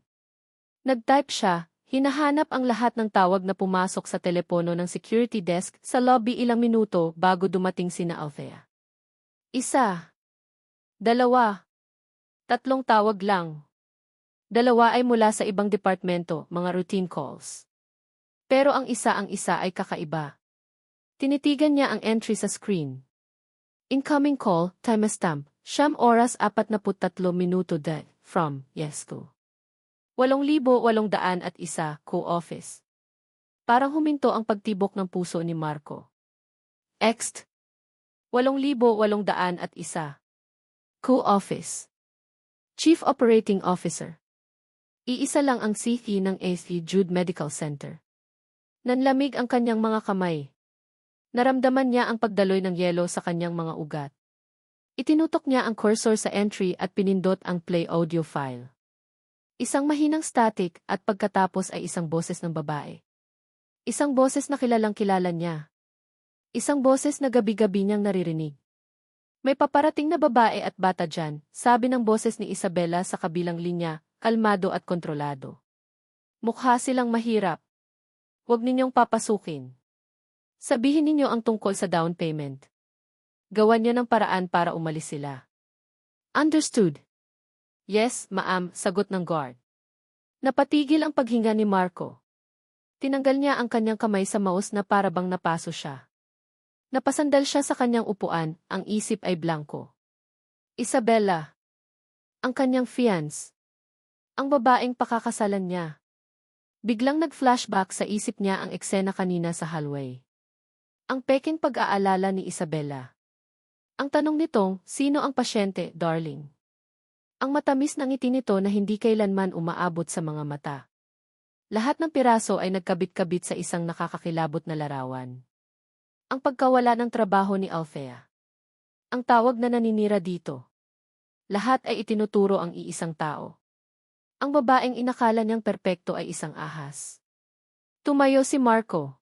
Nag-type siya, hinahanap ang lahat ng tawag na pumasok sa telepono ng security desk sa lobby ilang minuto bago dumating sina Althea. 1, 2, 3 tawag lang. 2 ay mula sa ibang departmento, mga routine calls. Pero ang isa ay kakaiba. Tinitigan niya ang entry sa screen. Incoming call, timestamp, 9:43 from Yesco. 8,801, co-office. Parang huminto ang pagtibok ng puso ni Marco. Ext. 8,801, co-office. Chief Operating Officer. Iisa lang ang CT ng St. Jude Medical Center. Nanlamig ang kanyang mga kamay. Naramdaman niya ang pagdaloy ng yelo sa kanyang mga ugat. Itinutok niya ang cursor sa entry at pinindot ang play audio file. Isang mahinang static at pagkatapos ay isang boses ng babae. Isang boses na kilalang-kilala niya. Isang boses na gabi-gabi niyang naririnig. May paparating na babae at bata dyan, sabi ng boses ni Isabela sa kabilang linya, kalmado at kontrolado. Mukha silang mahirap. Huwag ninyong papasukin. Sabihin ninyo ang tungkol sa down payment. Gawan niyo ng paraan para umalis sila. Understood. Yes, ma'am, sagot ng guard. Napatigil ang paghinga ni Marco. Tinanggal niya ang kanyang kamay sa mouse na parabang napaso siya. Napasandal siya sa kanyang upuan, ang isip ay blanko. Isabela. Ang kanyang fiance. Ang babaeng pakakasalan niya. Biglang nag-flashback sa isip niya ang eksena kanina sa hallway. Ang peking pag-aalala ni Isabela. Ang tanong nitong, sino ang pasyente, darling? Ang matamis ng ngiti nito na hindi kailanman umaabot sa mga mata. Lahat ng piraso ay nagkabit-kabit sa isang nakakakilabot na larawan. Ang pagkawala ng trabaho ni Althea. Ang tawag na naninira dito. Lahat ay itinuturo ang iisang tao. Ang babaeng inakala niyang perpekto ay isang ahas. Tumayo si Marco.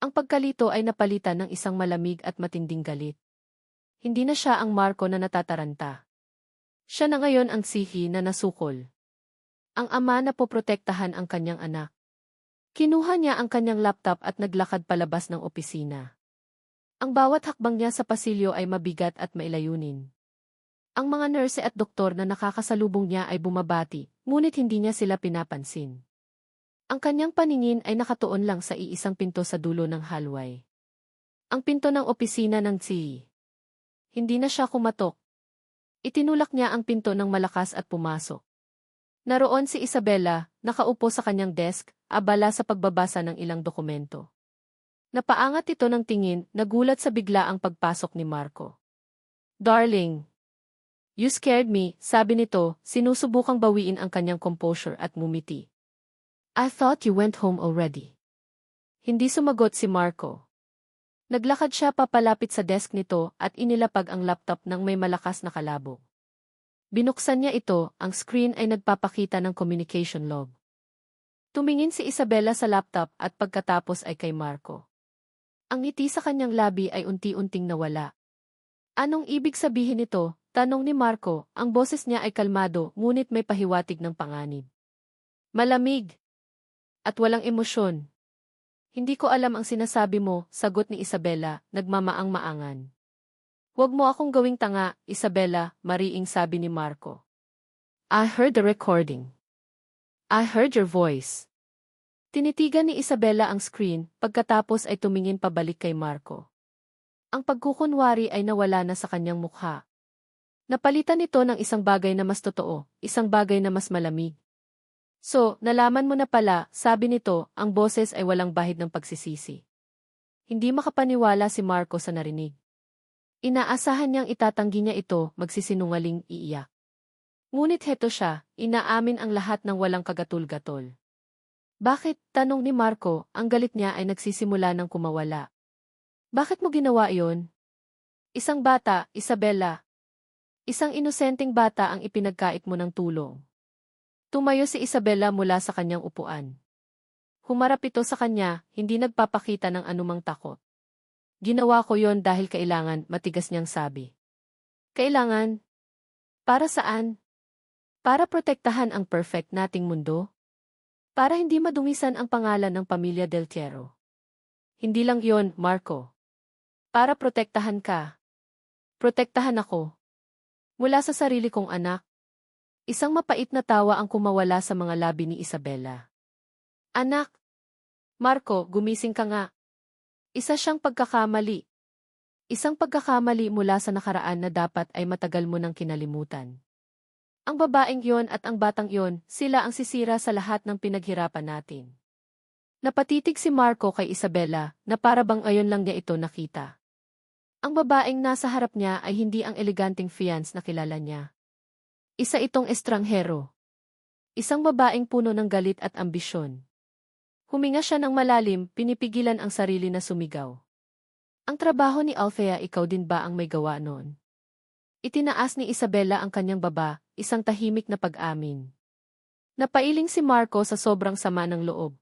Ang pagkalito ay napalitan ng isang malamig at matinding galit. Hindi na siya ang Marco na natataranta. Siya na ngayon ang sihi na nasukol. Ang ama na poprotektahan ang kanyang anak. Kinuha niya ang kanyang laptop at naglakad palabas ng opisina. Ang bawat hakbang niya sa pasilyo ay mabigat at mailayunin. Ang mga nurse at doktor na nakakasalubong niya ay bumabati, ngunit hindi niya sila pinapansin. Ang kanyang paningin ay nakatuon lang sa iisang pinto sa dulo ng hallway. Ang pinto ng opisina ng TSI. Hindi na siya kumatok. Itinulak niya ang pinto ng malakas at pumasok. Naroon si Isabela, nakaupo sa kanyang desk, abala sa pagbabasa ng ilang dokumento. Napaangat ito ng tingin, nagulat sa bigla ang pagpasok ni Marco. "Darling, you scared me," sabi nito, sinusubukang bawiin ang kanyang composure at ngumiti. "I thought you went home already." Hindi sumagot si Marco. Naglakad siya papalapit sa desk nito at inilapag ang laptop ng may malakas na kalabo. Binuksan niya ito, ang screen ay nagpapakita ng communication log. Tumingin si Isabela sa laptop at pagkatapos ay kay Marco. Ang ngiti sa kanyang labi ay unti-unting nawala. "Anong ibig sabihin nito?" tanong ni Marco, ang boses niya ay kalmado ngunit may pahiwatig ng panganib. "Malamig. At walang emosyon." "Hindi ko alam ang sinasabi mo," sagot ni Isabela, nagmamaang-maangan. "Huwag mo akong gawing tanga, Isabela," mariing sabi ni Marco. "I heard the recording. I heard your voice." Tinitigan ni Isabela ang screen, pagkatapos ay tumingin pabalik kay Marco. Ang pagkukunwari ay nawala na sa kanyang mukha. Napalitan ito ng isang bagay na mas totoo, isang bagay na mas malamig. "So, nalaman mo na pala," sabi nito, ang boses ay walang bahid ng pagsisisi. Hindi makapaniwala si Marco sa narinig. Inaasahan niyang itatanggi niya ito, magsisinungaling, iiyak. Ngunit heto siya, inaamin ang lahat ng walang kagatul-gatol. "Bakit?" tanong ni Marco, ang galit niya ay nagsisimula ng kumawala. "Bakit mo ginawa iyon? Isang bata, Isabela. Isang inosenteng bata ang ipinagkait mo ng tulong." Tumayo si Isabela mula sa kanyang upuan. Humarap ito sa kanya, hindi nagpapakita ng anumang takot. "Ginawa ko yon dahil kailangan," matigas niyang sabi. "Kailangan? Para saan? Para protektahan ang perfect nating mundo? Para hindi madungisan ang pangalan ng pamilya Del Tiero? Hindi lang yon, Marco. Para protektahan ka. Protektahan ako. Mula sa sarili kong anak." Isang mapait na tawa ang kumawala sa mga labi ni Isabela. "Anak! Marco, gumising ka nga." Isa siyang pagkakamali. Isang pagkakamali mula sa nakaraan na dapat ay matagal mo nang kinalimutan. Ang babaeng yon at ang batang yon, sila ang sisira sa lahat ng pinaghirapan natin. Napatitig si Marco kay Isabela, na para bang ayon lang niya ito nakita. Ang babaeng nasa harap niya ay hindi ang eleganteng fiance na kilala niya. Isa itong estranghero. Isang babaeng puno ng galit at ambisyon. Huminga siya ng malalim, pinipigilan ang sarili na sumigaw. "Ang trabaho ni Althea, ikaw din ba ang may gawa noon?" Itinaas ni Isabela ang kanyang baba, isang tahimik na pag-amin. Napailing si Marco sa sobrang sama ng loob.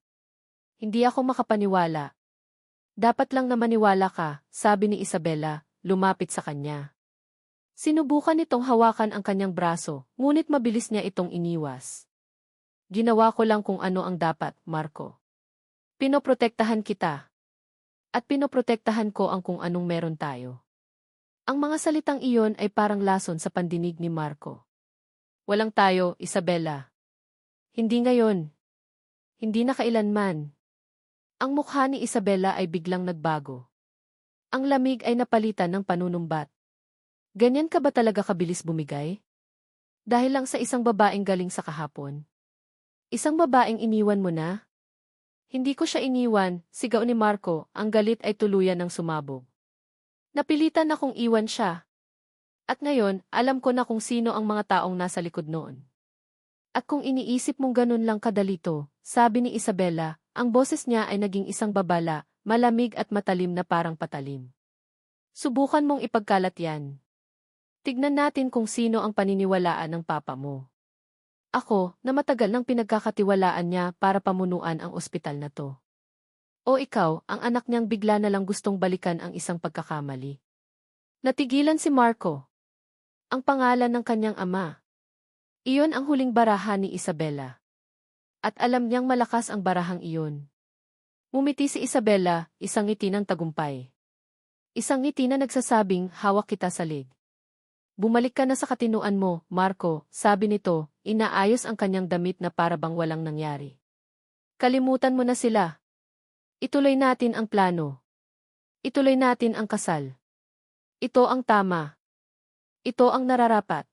"Hindi ako makapaniwala." "Dapat lang na maniwala ka," sabi ni Isabela, lumapit sa kanya. Sinubukan nitong hawakan ang kanyang braso, ngunit mabilis niya itong iniwas. "Ginawa ko lang kung ano ang dapat, Marco. Pinoprotektahan kita. At pinoprotektahan ko ang kung anong meron tayo." Ang mga salitang iyon ay parang lason sa pandinig ni Marco. "Walang tayo, Isabela. Hindi ngayon. Hindi na kailanman." Ang mukha ni Isabela ay biglang nagbago. Ang lamig ay napalitan ng panunumbat. "Ganyan ka ba talaga kabilis bumigay? Dahil lang sa isang babaeng galing sa kahapon? Isang babaeng iniwan mo na?" "Hindi ko siya iniwan," sigaw ni Marco, ang galit ay tuluyan ng sumabog. "Napilitan na kong iwan siya. At ngayon, alam ko na kung sino ang mga taong nasa likod noon. At kung iniisip mong ganun lang kadalito," sabi ni Isabela, ang boses niya ay naging isang babala, malamig at matalim na parang patalim. "Subukan mong ipagkalat yan. Tignan natin kung sino ang paniniwalaan ng papa mo. Ako, na matagal nang pinagkakatiwalaan niya para pamunuan ang ospital na to. O ikaw, ang anak niyang bigla na lang gustong balikan ang isang pagkakamali." Natigilan si Marco. Ang pangalan ng kanyang ama. Iyon ang huling baraha ni Isabela. At alam niyang malakas ang barahang iyon. Ngumiti si Isabela, isang ngiti ng tagumpay. Isang ngiti na nagsasabing, hawak kita sa leg. Bumalik ka na sa katinuan mo, Marco, sabi nito, inaayos ang kanyang damit na para bang walang nangyari. Kalimutan mo na sila. Ituloy natin ang plano. Ituloy natin ang kasal. Ito ang tama. Ito ang nararapat.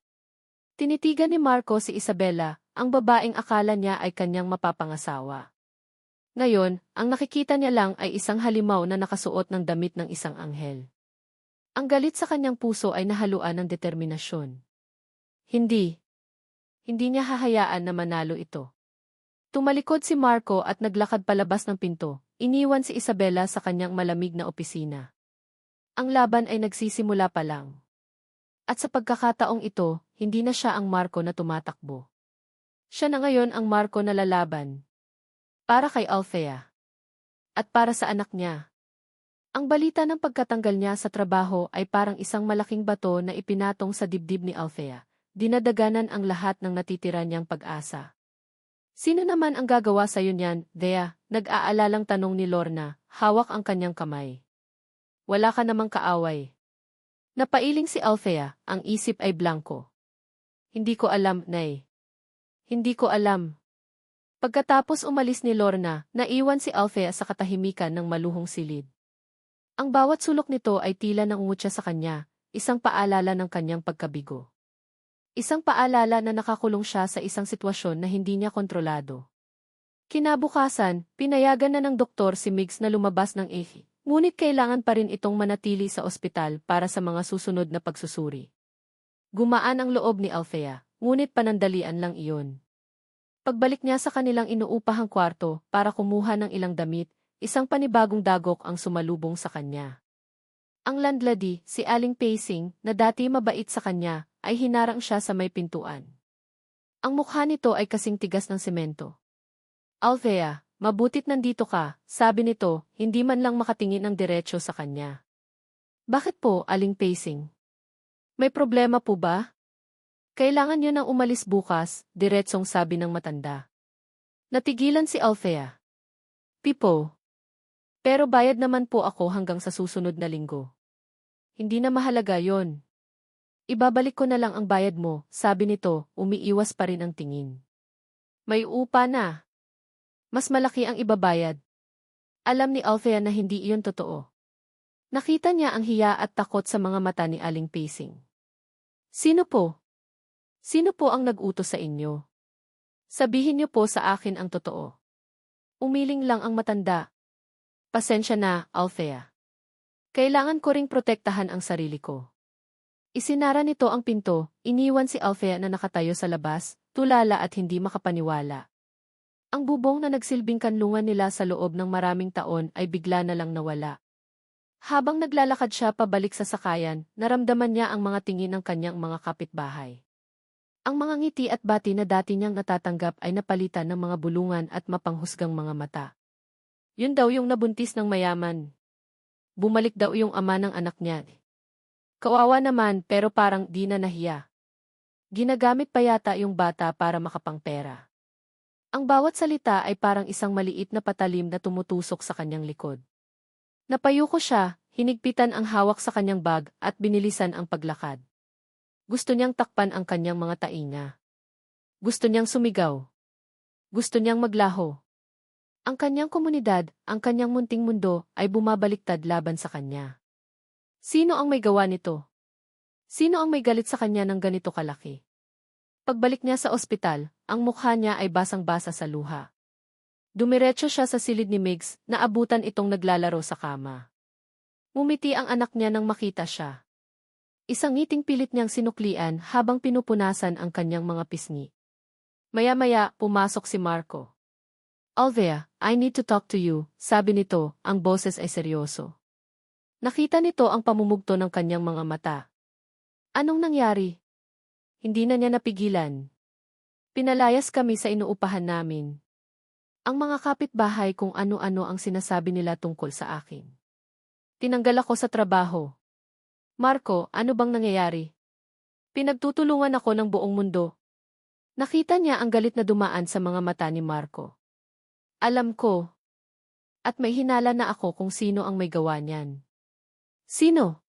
Tinitigan ni Marco si Isabela, ang babaeng akala niya ay kanyang mapapangasawa. Ngayon, ang nakikita niya lang ay isang halimaw na nakasuot ng damit ng isang anghel. Ang galit sa kanyang puso ay nahaluan ng determinasyon. Hindi. Hindi niya hahayaan na manalo ito. Tumalikod si Marco at naglakad palabas ng pinto, iniwan si Isabela sa kanyang malamig na opisina. Ang laban ay nagsisimula pa lang. At sa pagkakataong ito, hindi na siya ang Marco na tumatakbo. Siya na ngayon ang Marco na lalaban. Para kay Althea. At para sa anak niya. Ang balita ng pagkatanggal niya sa trabaho ay parang isang malaking bato na ipinatong sa dibdib ni Althea. Dinadaganan ang lahat ng natitira niyang pag-asa. Sino naman ang gagawa sa'yo niyan, Thea? Nag-aalalang tanong ni Lorna, hawak ang kanyang kamay. Wala ka namang kaaway. Napailing si Althea, ang isip ay blanko. Hindi ko alam, Nay. Hindi ko alam. Pagkatapos umalis ni Lorna, naiwan si Althea sa katahimikan ng maluhong silid. Ang bawat sulok nito ay tila nangungutya sa kanya, isang paalala ng kanyang pagkabigo. Isang paalala na nakakulong siya sa isang sitwasyon na hindi niya kontrolado. Kinabukasan, pinayagan na ng doktor si Migs na lumabas ng EHI, ngunit kailangan pa rin itong manatili sa ospital para sa mga susunod na pagsusuri. Gumaan ang loob ni Althea, ngunit panandalian lang iyon. Pagbalik niya sa kanilang inuupahang kwarto para kumuha ng ilang damit, isang panibagong dagok ang sumalubong sa kanya. Ang landlady, si Aling Pacing, na dati mabait sa kanya, ay hinarang siya sa may pintuan. Ang mukha nito ay kasing tigas ng semento. Althea, mabutit nandito ka, sabi nito, hindi man lang makatingin ng diretso sa kanya. Bakit po, Aling Pacing? May problema po ba? Kailangan niyo nang umalis bukas, diretsong sabi ng matanda. Natigilan si Althea. Pipo. Pero bayad naman po ako hanggang sa susunod na linggo. Hindi na mahalaga yon. Ibabalik ko na lang ang bayad mo, sabi nito, umiiwas pa rin ang tingin. May upa na. Mas malaki ang ibabayad. Alam ni Althea na hindi iyon totoo. Nakita niya ang hiya at takot sa mga mata ni Aling Pacing. Sino po? Sino po ang nag-utos sa inyo? Sabihin niyo po sa akin ang totoo. Umiling lang ang matanda. Pasensya na, Althea. Kailangan ko ring protektahan ang sarili ko. Isinara nito ang pinto, iniwan si Althea na nakatayo sa labas, tulala at hindi makapaniwala. Ang bubong na nagsilbing kanlungan nila sa loob ng maraming taon ay bigla na lang nawala. Habang naglalakad siya pabalik sa sakayan, naramdaman niya ang mga tingin ng kanyang mga kapitbahay. Ang mga ngiti at bati na dati niyang natatanggap ay napalitan ng mga bulungan at mapanghusgang mga mata. Yun daw yung nabuntis ng mayaman. Bumalik daw yung ama ng anak niya. Kawawa naman pero parang di na nahiya. Ginagamit pa yata yung bata para makapangpera. Ang bawat salita ay parang isang maliit na patalim na tumutusok sa kanyang likod. Napayuko siya, hinigpitan ang hawak sa kanyang bag at binilisan ang paglakad. Gusto niyang takpan ang kanyang mga tainga. Gusto niyang sumigaw. Gusto niyang maglaho. Ang kanyang komunidad, ang kanyang munting mundo, ay bumabaliktad laban sa kanya. Sino ang may gawa nito? Sino ang may galit sa kanya ng ganito kalaki? Pagbalik niya sa ospital, ang mukha niya ay basang-basa sa luha. Dumiretso siya sa silid ni Migs, na abutan itong naglalaro sa kama. Ngumiti ang anak niya nang makita siya. Isang ngiting pilit niyang sinuklian habang pinupunasan ang kanyang mga pisngi. Maya-maya, pumasok si Marco. Althea, I need to talk to you, sabi nito, ang boses ay seryoso. Nakita nito ang pamumugto ng kanyang mga mata. Anong nangyari? Hindi na niya napigilan. Pinalayas kami sa inuupahan namin. Ang mga kapitbahay kung ano-ano ang sinasabi nila tungkol sa akin. Tinanggal ako sa trabaho. Marco, ano bang nangyayari? Pinagtutulungan ako ng buong mundo. Nakita niya ang galit na dumaan sa mga mata ni Marco. Alam ko. At may hinala na ako kung sino ang may gawa niyan. Sino?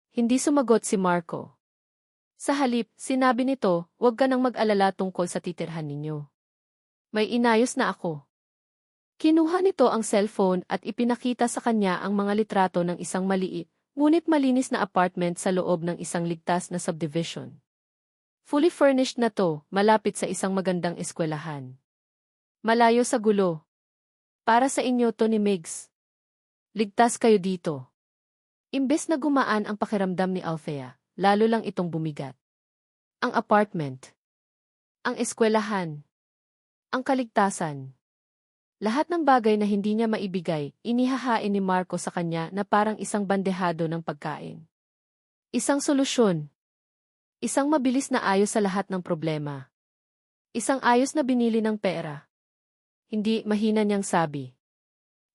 Hindi sumagot si Marco. Sa halip, sinabi nito, huwag ka nang mag-alala tungkol sa titirhan ninyo. May inayos na ako. Kinuha nito ang cellphone at ipinakita sa kanya ang mga litrato ng isang maliit, ngunit malinis na apartment sa loob ng isang ligtas na subdivision. Fully furnished na to, malapit sa isang magandang eskwelahan. Malayo sa gulo. Para sa inyo to ni Migs. Ligtas kayo dito. Imbes na gumaan ang pakiramdam ni Althea, lalo lang itong bumigat. Ang apartment. Ang eskwelahan. Ang kaligtasan. Lahat ng bagay na hindi niya maibigay, inihahain ni Marco sa kanya na parang isang bandehado ng pagkain. Isang solusyon. Isang mabilis na ayos sa lahat ng problema. Isang ayos na binili ng pera. Hindi, mahina niyang sabi.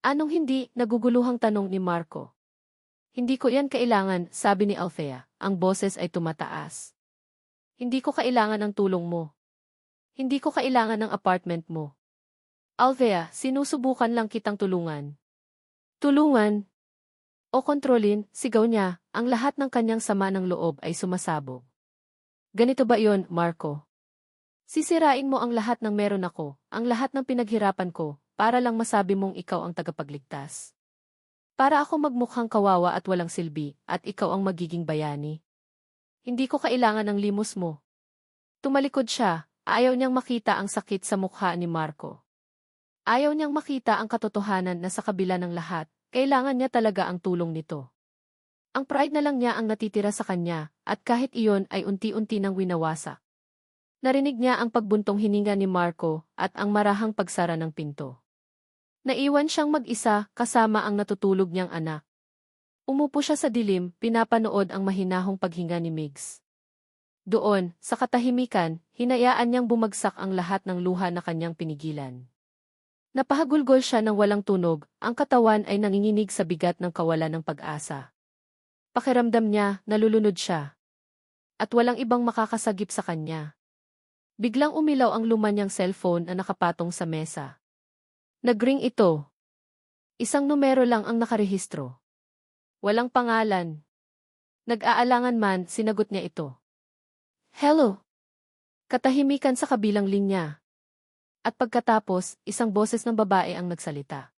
Anong hindi, naguguluhang tanong ni Marco. Hindi ko yan kailangan, sabi ni Althea, ang boses ay tumataas. Hindi ko kailangan ng tulong mo. Hindi ko kailangan ng apartment mo. Althea, sinusubukan lang kitang tulungan. Tulungan? O kontrolin, sigaw niya, ang lahat ng kanyang sama ng loob ay sumasabog. Ganito ba yon, Marco? Sisirain mo ang lahat ng meron ako, ang lahat ng pinaghirapan ko, para lang masabi mong ikaw ang tagapagligtas. Para ako magmukhang kawawa at walang silbi, at ikaw ang magiging bayani. Hindi ko kailangan ng limos mo. Tumalikod siya, ayaw niyang makita ang sakit sa mukha ni Marco. Ayaw niyang makita ang katotohanan na sa kabila ng lahat, kailangan niya talaga ang tulong nito. Ang pride na lang niya ang natitira sa kanya, at kahit iyon ay unti-unti nang winawasak. Narinig niya ang pagbuntong hininga ni Marco at ang marahang pagsara ng pinto. Naiwan siyang mag-isa kasama ang natutulog niyang anak. Umupo siya sa dilim, pinapanood ang mahinahong paghinga ni Migs. Doon, sa katahimikan, hinayaan niyang bumagsak ang lahat ng luha na kanyang pinigilan. Napahagulgol siya ng walang tunog, ang katawan ay nanginginig sa bigat ng kawalan ng pag-asa. Pakiramdam niya, nalulunod siya. At walang ibang makakasagip sa kanya. Biglang umilaw ang luma niyang cellphone na nakapatong sa mesa. Nagring ito. Isang numero lang ang nakarehistro. Walang pangalan. Nag-aalangan man, sinagot niya ito. Hello. Katahimikan sa kabilang linya. At pagkatapos, isang boses ng babae ang nagsalita.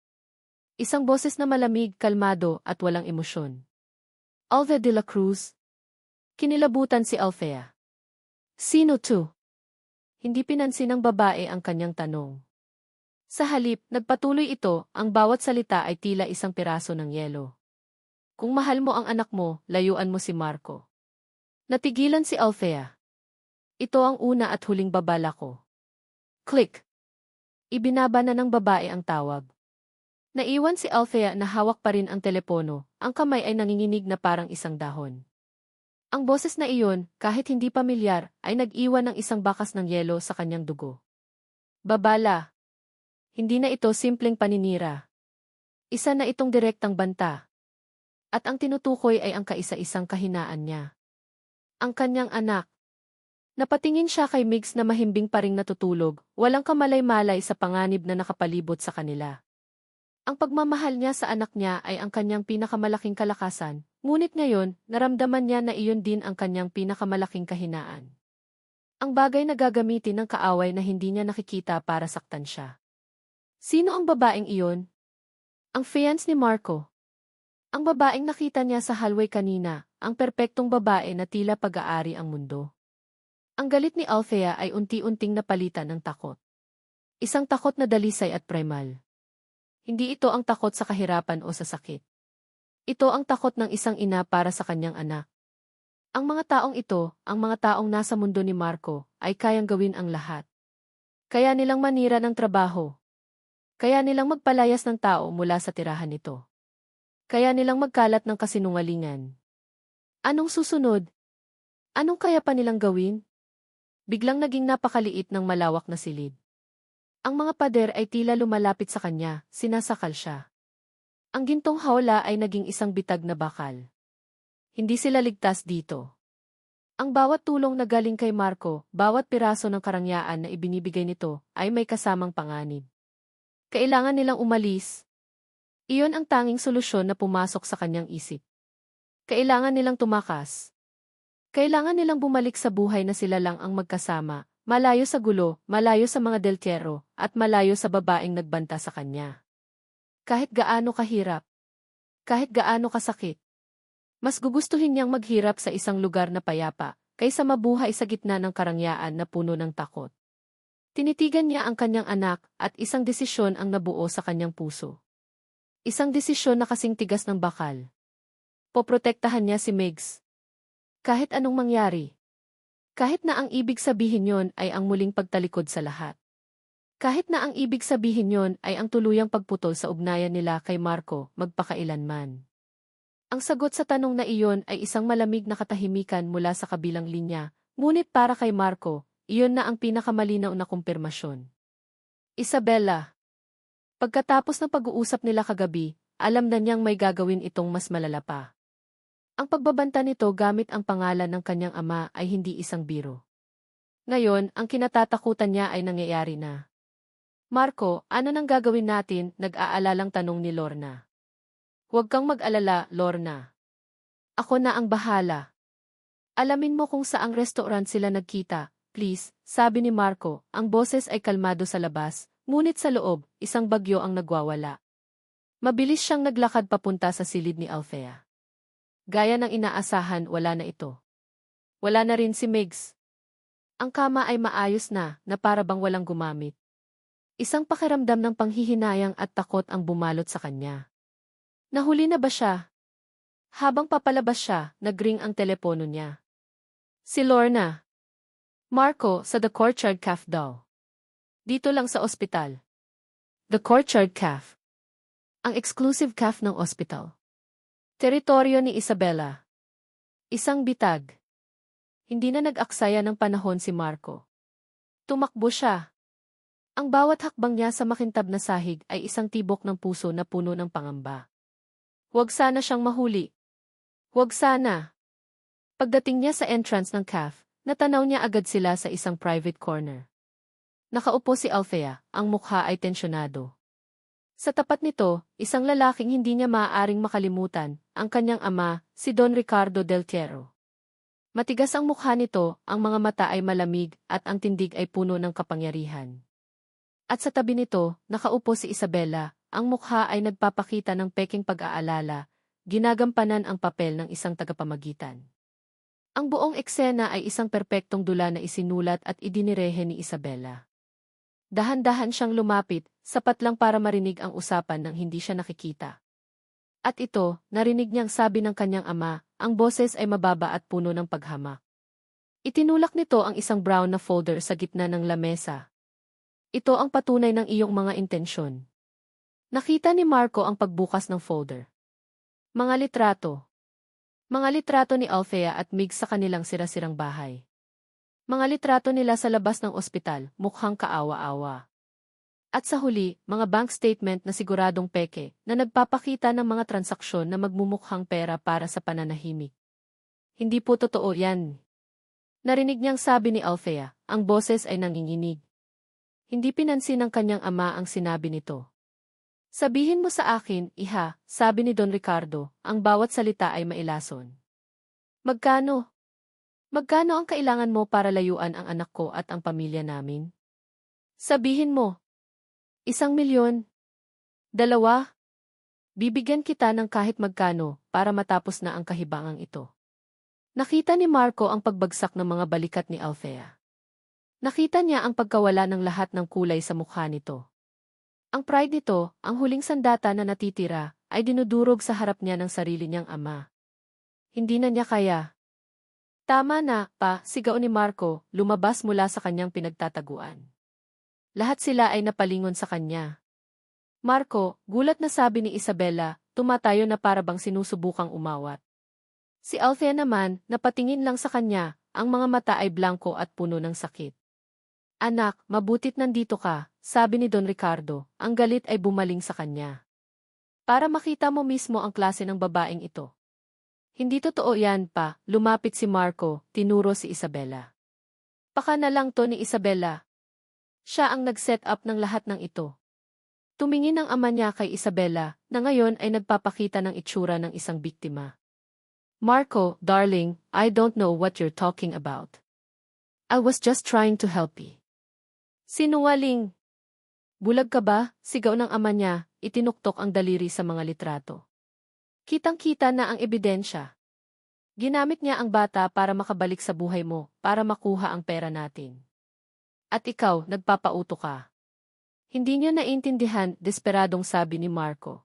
Isang boses na malamig, kalmado, at walang emosyon. Althea de la Cruz. Kinilabutan si Althea. Sino to? Hindi pinansin ng babae ang kanyang tanong. Sa halip, nagpatuloy ito, ang bawat salita ay tila isang piraso ng yelo. Kung mahal mo ang anak mo, layuan mo si Marco. Natigilan si Althea. Ito ang una at huling babala ko. Click. Ibinaba na ng babae ang tawag. Naiwan si Althea na hawak pa rin ang telepono, ang kamay ay nanginginig na parang isang dahon. Ang boses na iyon, kahit hindi pamilyar, ay nag-iwan ng isang bakas ng yelo sa kanyang dugo. Babala. Hindi na ito simpleng paninira. Isa na itong direktang banta. At ang tinutukoy ay ang kaisa-isang kahinaan niya. Ang kanyang anak. Napatingin siya kay Migs na mahimbing pa ring natutulog, walang kamalay-malay sa panganib na nakapalibot sa kanila. Ang pagmamahal niya sa anak niya ay ang kanyang pinakamalaking kalakasan, ngunit ngayon, naramdaman niya na iyon din ang kanyang pinakamalaking kahinaan. Ang bagay na gagamitin ng kaaway na hindi niya nakikita para saktan siya. Sino ang babaeng iyon? Ang fiancé ni Marco. Ang babaeng nakita niya sa hallway kanina, ang perpektong babae na tila pag-aari ang mundo. Ang galit ni Althea ay unti-unting napalitan ng takot. Isang takot na dalisay at primal. Hindi ito ang takot sa kahirapan o sa sakit. Ito ang takot ng isang ina para sa kanyang anak. Ang mga taong ito, ang mga taong nasa mundo ni Marco, ay kayang gawin ang lahat. Kaya nilang manira ng trabaho. Kaya nilang magpalayas ng tao mula sa tirahan nito. Kaya nilang magkalat ng kasinungalingan. Anong susunod? Anong kaya pa nilang gawin? Biglang naging napakaliit ng malawak na silid. Ang mga pader ay tila lumalapit sa kanya, sinasakal siya. Ang gintong hawla ay naging isang bitag na bakal. Hindi sila ligtas dito. Ang bawat tulong na galing kay Marco, bawat piraso ng karangyaan na ibinibigay nito, ay may kasamang panganib. Kailangan nilang umalis. Iyon ang tanging solusyon na pumasok sa kanyang isip. Kailangan nilang tumakas. Kailangan nilang bumalik sa buhay na sila lang ang magkasama, malayo sa gulo, malayo sa mga delkero, at malayo sa babaeng nagbanta sa kanya. Kahit gaano kahirap, kahit gaano kasakit, mas gugustuhin niyang maghirap sa isang lugar na payapa, kaysa mabuhay sa gitna ng karangyaan na puno ng takot. Tinitigan niya ang kanyang anak at isang desisyon ang nabuo sa kanyang puso. Isang desisyon na kasing tigas ng bakal. Poprotektahan niya si Migs. Kahit anong mangyari. Kahit na ang ibig sabihin yon ay ang muling pagtalikod sa lahat. Kahit na ang ibig sabihin yon ay ang tuluyang pagputol sa ugnayan nila kay Marco magpakailanman. Ang sagot sa tanong na iyon ay isang malamig na katahimikan mula sa kabilang linya, ngunit para kay Marco, iyon na ang pinakamalinaw na kumpirmasyon. Isabela. Pagkatapos ng pag-uusap nila kagabi, alam na niyang may gagawin itong mas malala pa. Ang pagbabanta nito gamit ang pangalan ng kanyang ama ay hindi isang biro. Ngayon, ang kinatatakutan niya ay nangyayari na. Marco, ano nang gagawin natin? Nag-aalalang tanong ni Lorna. Huwag kang mag-alala, Lorna. Ako na ang bahala. Alamin mo kung saang restaurant sila nagkita, please, sabi ni Marco. Ang boses ay kalmado sa labas, ngunit sa loob, isang bagyo ang nagwawala. Mabilis siyang naglakad papunta sa silid ni Althea. Gaya ng inaasahan, wala na ito. Wala na rin si Migs. Ang kama ay maayos na para bang walang gumamit. Isang pakiramdam ng panghihinayang at takot ang bumalot sa kanya. Nahuli na ba siya? Habang papalabas siya, nagring ang telepono niya. Si Lorna. Marco, sa The Courtyard Cafe daw. Dito lang sa ospital. The Courtyard Cafe. Ang exclusive cafe ng ospital. Teritoryo ni Isabela. Isang bitag. Hindi na nag-aksaya ng panahon si Marco. Tumakbo siya. Ang bawat hakbang niya sa makintab na sahig ay isang tibok ng puso na puno ng pangamba. Huwag sana siyang mahuli. Huwag sana. Pagdating niya sa entrance ng cafe, natanaw niya agad sila sa isang private corner. Nakaupo si Althea, ang mukha ay tensyonado. Sa tapat nito, isang lalaking hindi niya maaaring makalimutan, ang kanyang ama, si Don Ricardo Del Tiero. Matigas ang mukha nito, ang mga mata ay malamig, at ang tindig ay puno ng kapangyarihan. At sa tabi nito, nakaupo si Isabela, ang mukha ay nagpapakita ng peking pag-aalala, ginagampanan ang papel ng isang tagapamagitan. Ang buong eksena ay isang perpektong dula na isinulat at idinirehe ni Isabela. Dahan-dahan siyang lumapit, sapat lang para marinig ang usapan nang hindi siya nakikita. At ito, narinig niyang sabi ng kanyang ama, ang boses ay mababa at puno ng paghamak. Itinulak nito ang isang brown na folder sa gitna ng lamesa. Ito ang patunay ng iyong mga intensyon. Nakita ni Marco ang pagbukas ng folder. Mga litrato. Mga litrato ni Althea at Migs sa kanilang sira-sirang bahay. Mga litrato nila sa labas ng ospital, mukhang kaawa-awa. At sa huli, mga bank statement na siguradong peke, na nagpapakita ng mga transaksyon na magmumukhang pera para sa pananahimik. Hindi po totoo yan. Narinig niyang sabi ni Althea, ang boses ay nanginginig. Hindi pinansin ng kanyang ama ang sinabi nito. Sabihin mo sa akin, iha, sabi ni Don Ricardo, ang bawat salita ay mailason. Magkano? Magkano ang kailangan mo para layuan ang anak ko at ang pamilya namin? Sabihin mo. 1,000,000? 2? Bibigyan kita ng kahit magkano para matapos na ang kahibangang ito. Nakita ni Marco ang pagbagsak ng mga balikat ni Althea. Nakita niya ang pagkawala ng lahat ng kulay sa mukha nito. Ang pride nito, ang huling sandata na natitira, ay dinudurog sa harap niya ng sarili niyang ama. Hindi na niya kaya. Tama na, pa, sigaw ni Marco, lumabas mula sa kanyang pinagtataguan. Lahat sila ay napalingon sa kanya. Marco, gulat na sabi ni Isabela, tumatayo na para bang sinusubukang umawat. Si Althea naman, napatingin lang sa kanya, ang mga mata ay blanko at puno ng sakit. Anak, mabutit nandito ka, sabi ni Don Ricardo, ang galit ay bumaling sa kanya. Para makita mo mismo ang klase ng babaeng ito. Hindi totoo yan pa, lumapit si Marco, tinuro si Isabela. Paka na lang to ni Isabela. Siya ang nag-set up ng lahat ng ito. Tumingin ang ama niya kay Isabela, na ngayon ay nagpapakita ng itsura ng isang biktima. Marco, darling, I don't know what you're talking about. I was just trying to help you. Sinungaling. Bulag ka ba? Sigaw ng ama niya, itinuktok ang daliri sa mga litrato. Kitang-kita na ang ebidensya. Ginamit niya ang bata para makabalik sa buhay mo, para makuha ang pera natin. At ikaw, nagpapauto ka. Hindi niya naintindihan, desperadong sabi ni Marco.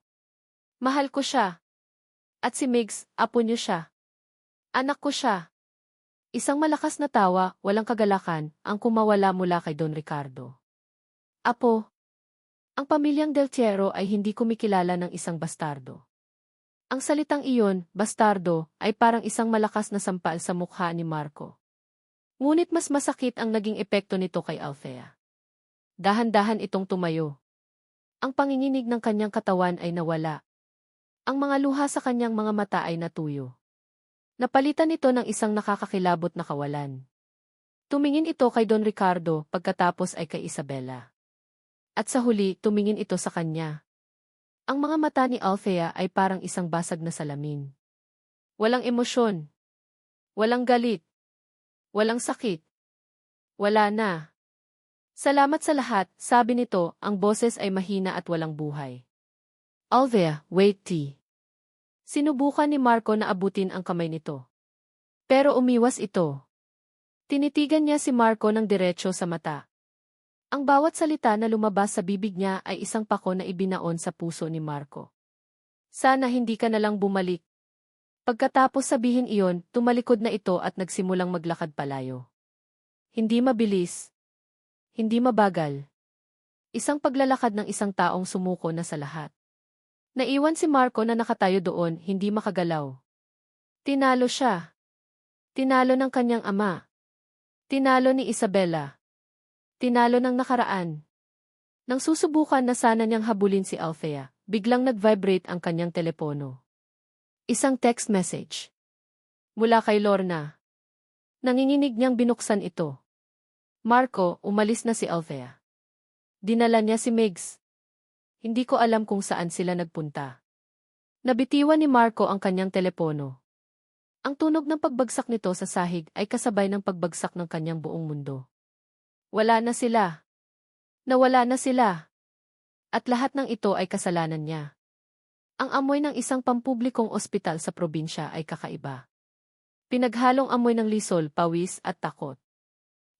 Mahal ko siya. At si Migs, apo niyo siya. Anak ko siya. Isang malakas na tawa, walang kagalakan, ang kumawala mula kay Don Ricardo. Apo. Ang pamilyang Del Tiero ay hindi kumikilala ng isang bastardo. Ang salitang iyon, bastardo, ay parang isang malakas na sampal sa mukha ni Marco. Ngunit mas masakit ang naging epekto nito kay Althea. Dahan-dahan itong tumayo. Ang panginginig ng kanyang katawan ay nawala. Ang mga luha sa kanyang mga mata ay natuyo. Napalitan ito ng isang nakakakilabot na kawalan. Tumingin ito kay Don Ricardo, pagkatapos ay kay Isabela. At sa huli, tumingin ito sa kanya. Ang mga mata ni Althea ay parang isang basag na salamin. Walang emosyon. Walang galit. Walang sakit. Wala na. Salamat sa lahat, sabi nito, ang boses ay mahina at walang buhay. Althea, wait tea. Sinubukan ni Marco na abutin ang kamay nito. Pero umiwas ito. Tinitigan niya si Marco ng diretso sa mata. Ang bawat salita na lumabas sa bibig niya ay isang pako na ibinaon sa puso ni Marco. Sana hindi ka na lang bumalik. Pagkatapos sabihin iyon, tumalikod na ito at nagsimulang maglakad palayo. Hindi mabilis. Hindi mabagal. Isang paglalakad ng isang taong sumuko na sa lahat. Naiwan si Marco na nakatayo doon, hindi makagalaw. Tinalo siya. Tinalo ng kanyang ama. Tinalo ni Isabela. Tinalo ng nakaraan. Nang susubukan na sana niyang habulin si Althea, biglang nag-vibrate ang kanyang telepono. Isang text message. Mula kay Lorna. Nanginginig niyang binuksan ito. Marco, umalis na si Althea. Dinala niya si Migs. Hindi ko alam kung saan sila nagpunta. Nabitiwan ni Marco ang kanyang telepono. Ang tunog ng pagbagsak nito sa sahig ay kasabay ng pagbagsak ng kanyang buong mundo. Wala na sila. Nawala na sila. At lahat ng ito ay kasalanan niya. Ang amoy ng isang pampublikong ospital sa probinsya ay kakaiba. Pinaghalong amoy ng lisol, pawis at takot.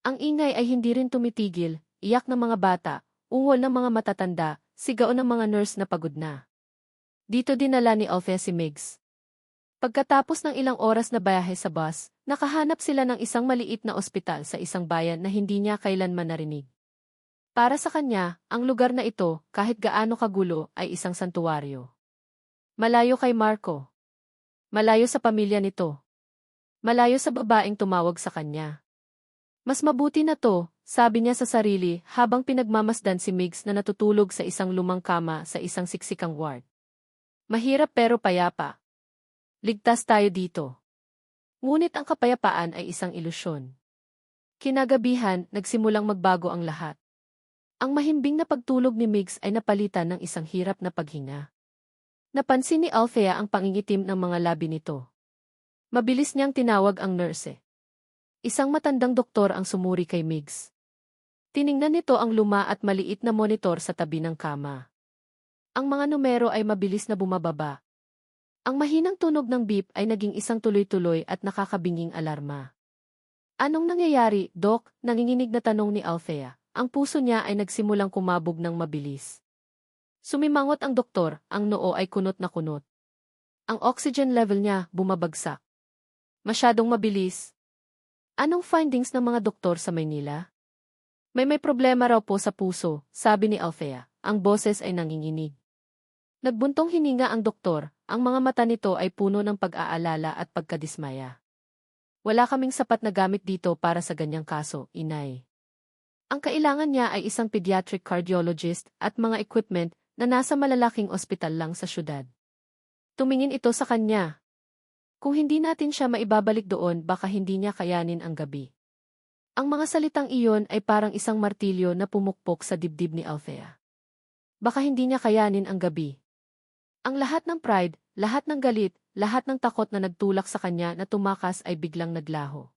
Ang ingay ay hindi rin tumitigil, iyak ng mga bata, ungol ng mga matatanda, sigaw ng mga nurse na pagod na. Dito dinala ni Althea si Migs. Pagkatapos ng ilang oras na biyahe sa bus, nakahanap sila ng isang maliit na ospital sa isang bayan na hindi niya kailanman narinig. Para sa kanya, ang lugar na ito, kahit gaano kagulo, ay isang santuwaryo. Malayo kay Marco. Malayo sa pamilya nito. Malayo sa babaeng tumawag sa kanya. Mas mabuti na to, sabi niya sa sarili habang pinagmamasdan si Migs na natutulog sa isang lumang kama sa isang siksikang ward. Mahirap pero payapa. Ligtas tayo dito. Ngunit ang kapayapaan ay isang ilusyon. Kinagabihan, nagsimulang magbago ang lahat. Ang mahimbing na pagtulog ni Migs ay napalitan ng isang hirap na paghinga. Napansin ni Althea ang pangingitim ng mga labi nito. Mabilis niyang tinawag ang nurse. Isang matandang doktor ang sumuri kay Migs. Tiningnan nito ang luma at maliit na monitor sa tabi ng kama. Ang mga numero ay mabilis na bumababa. Ang mahinang tunog ng beep ay naging isang tuloy-tuloy at nakakabinging alarma. Anong nangyayari, Doc? Nanginginig na tanong ni Althea. Ang puso niya ay nagsimulang kumabog ng mabilis. Sumimangot ang doktor, ang noo ay kunot na kunot. Ang oxygen level niya bumabagsak. Masyadong mabilis. Anong findings ng mga doktor sa Maynila? May problema raw po sa puso, sabi ni Althea. Ang boses ay nanginginig. Nagbuntong hininga ang doktor, ang mga mata nito ay puno ng pag-aalala at pagkadismaya. Wala kaming sapat na gamit dito para sa ganyang kaso, inay. Ang kailangan niya ay isang pediatric cardiologist at mga equipment na nasa malalaking ospital lang sa syudad. Tumingin ito sa kanya. Kung hindi natin siya maibabalik doon baka hindi niya kayanin ang gabi. Ang mga salitang iyon ay parang isang martilyo na pumukpok sa dibdib ni Althea. Baka hindi niya kayanin ang gabi. Ang lahat ng pride, lahat ng galit, lahat ng takot na nagtulak sa kanya na tumakas ay biglang naglaho.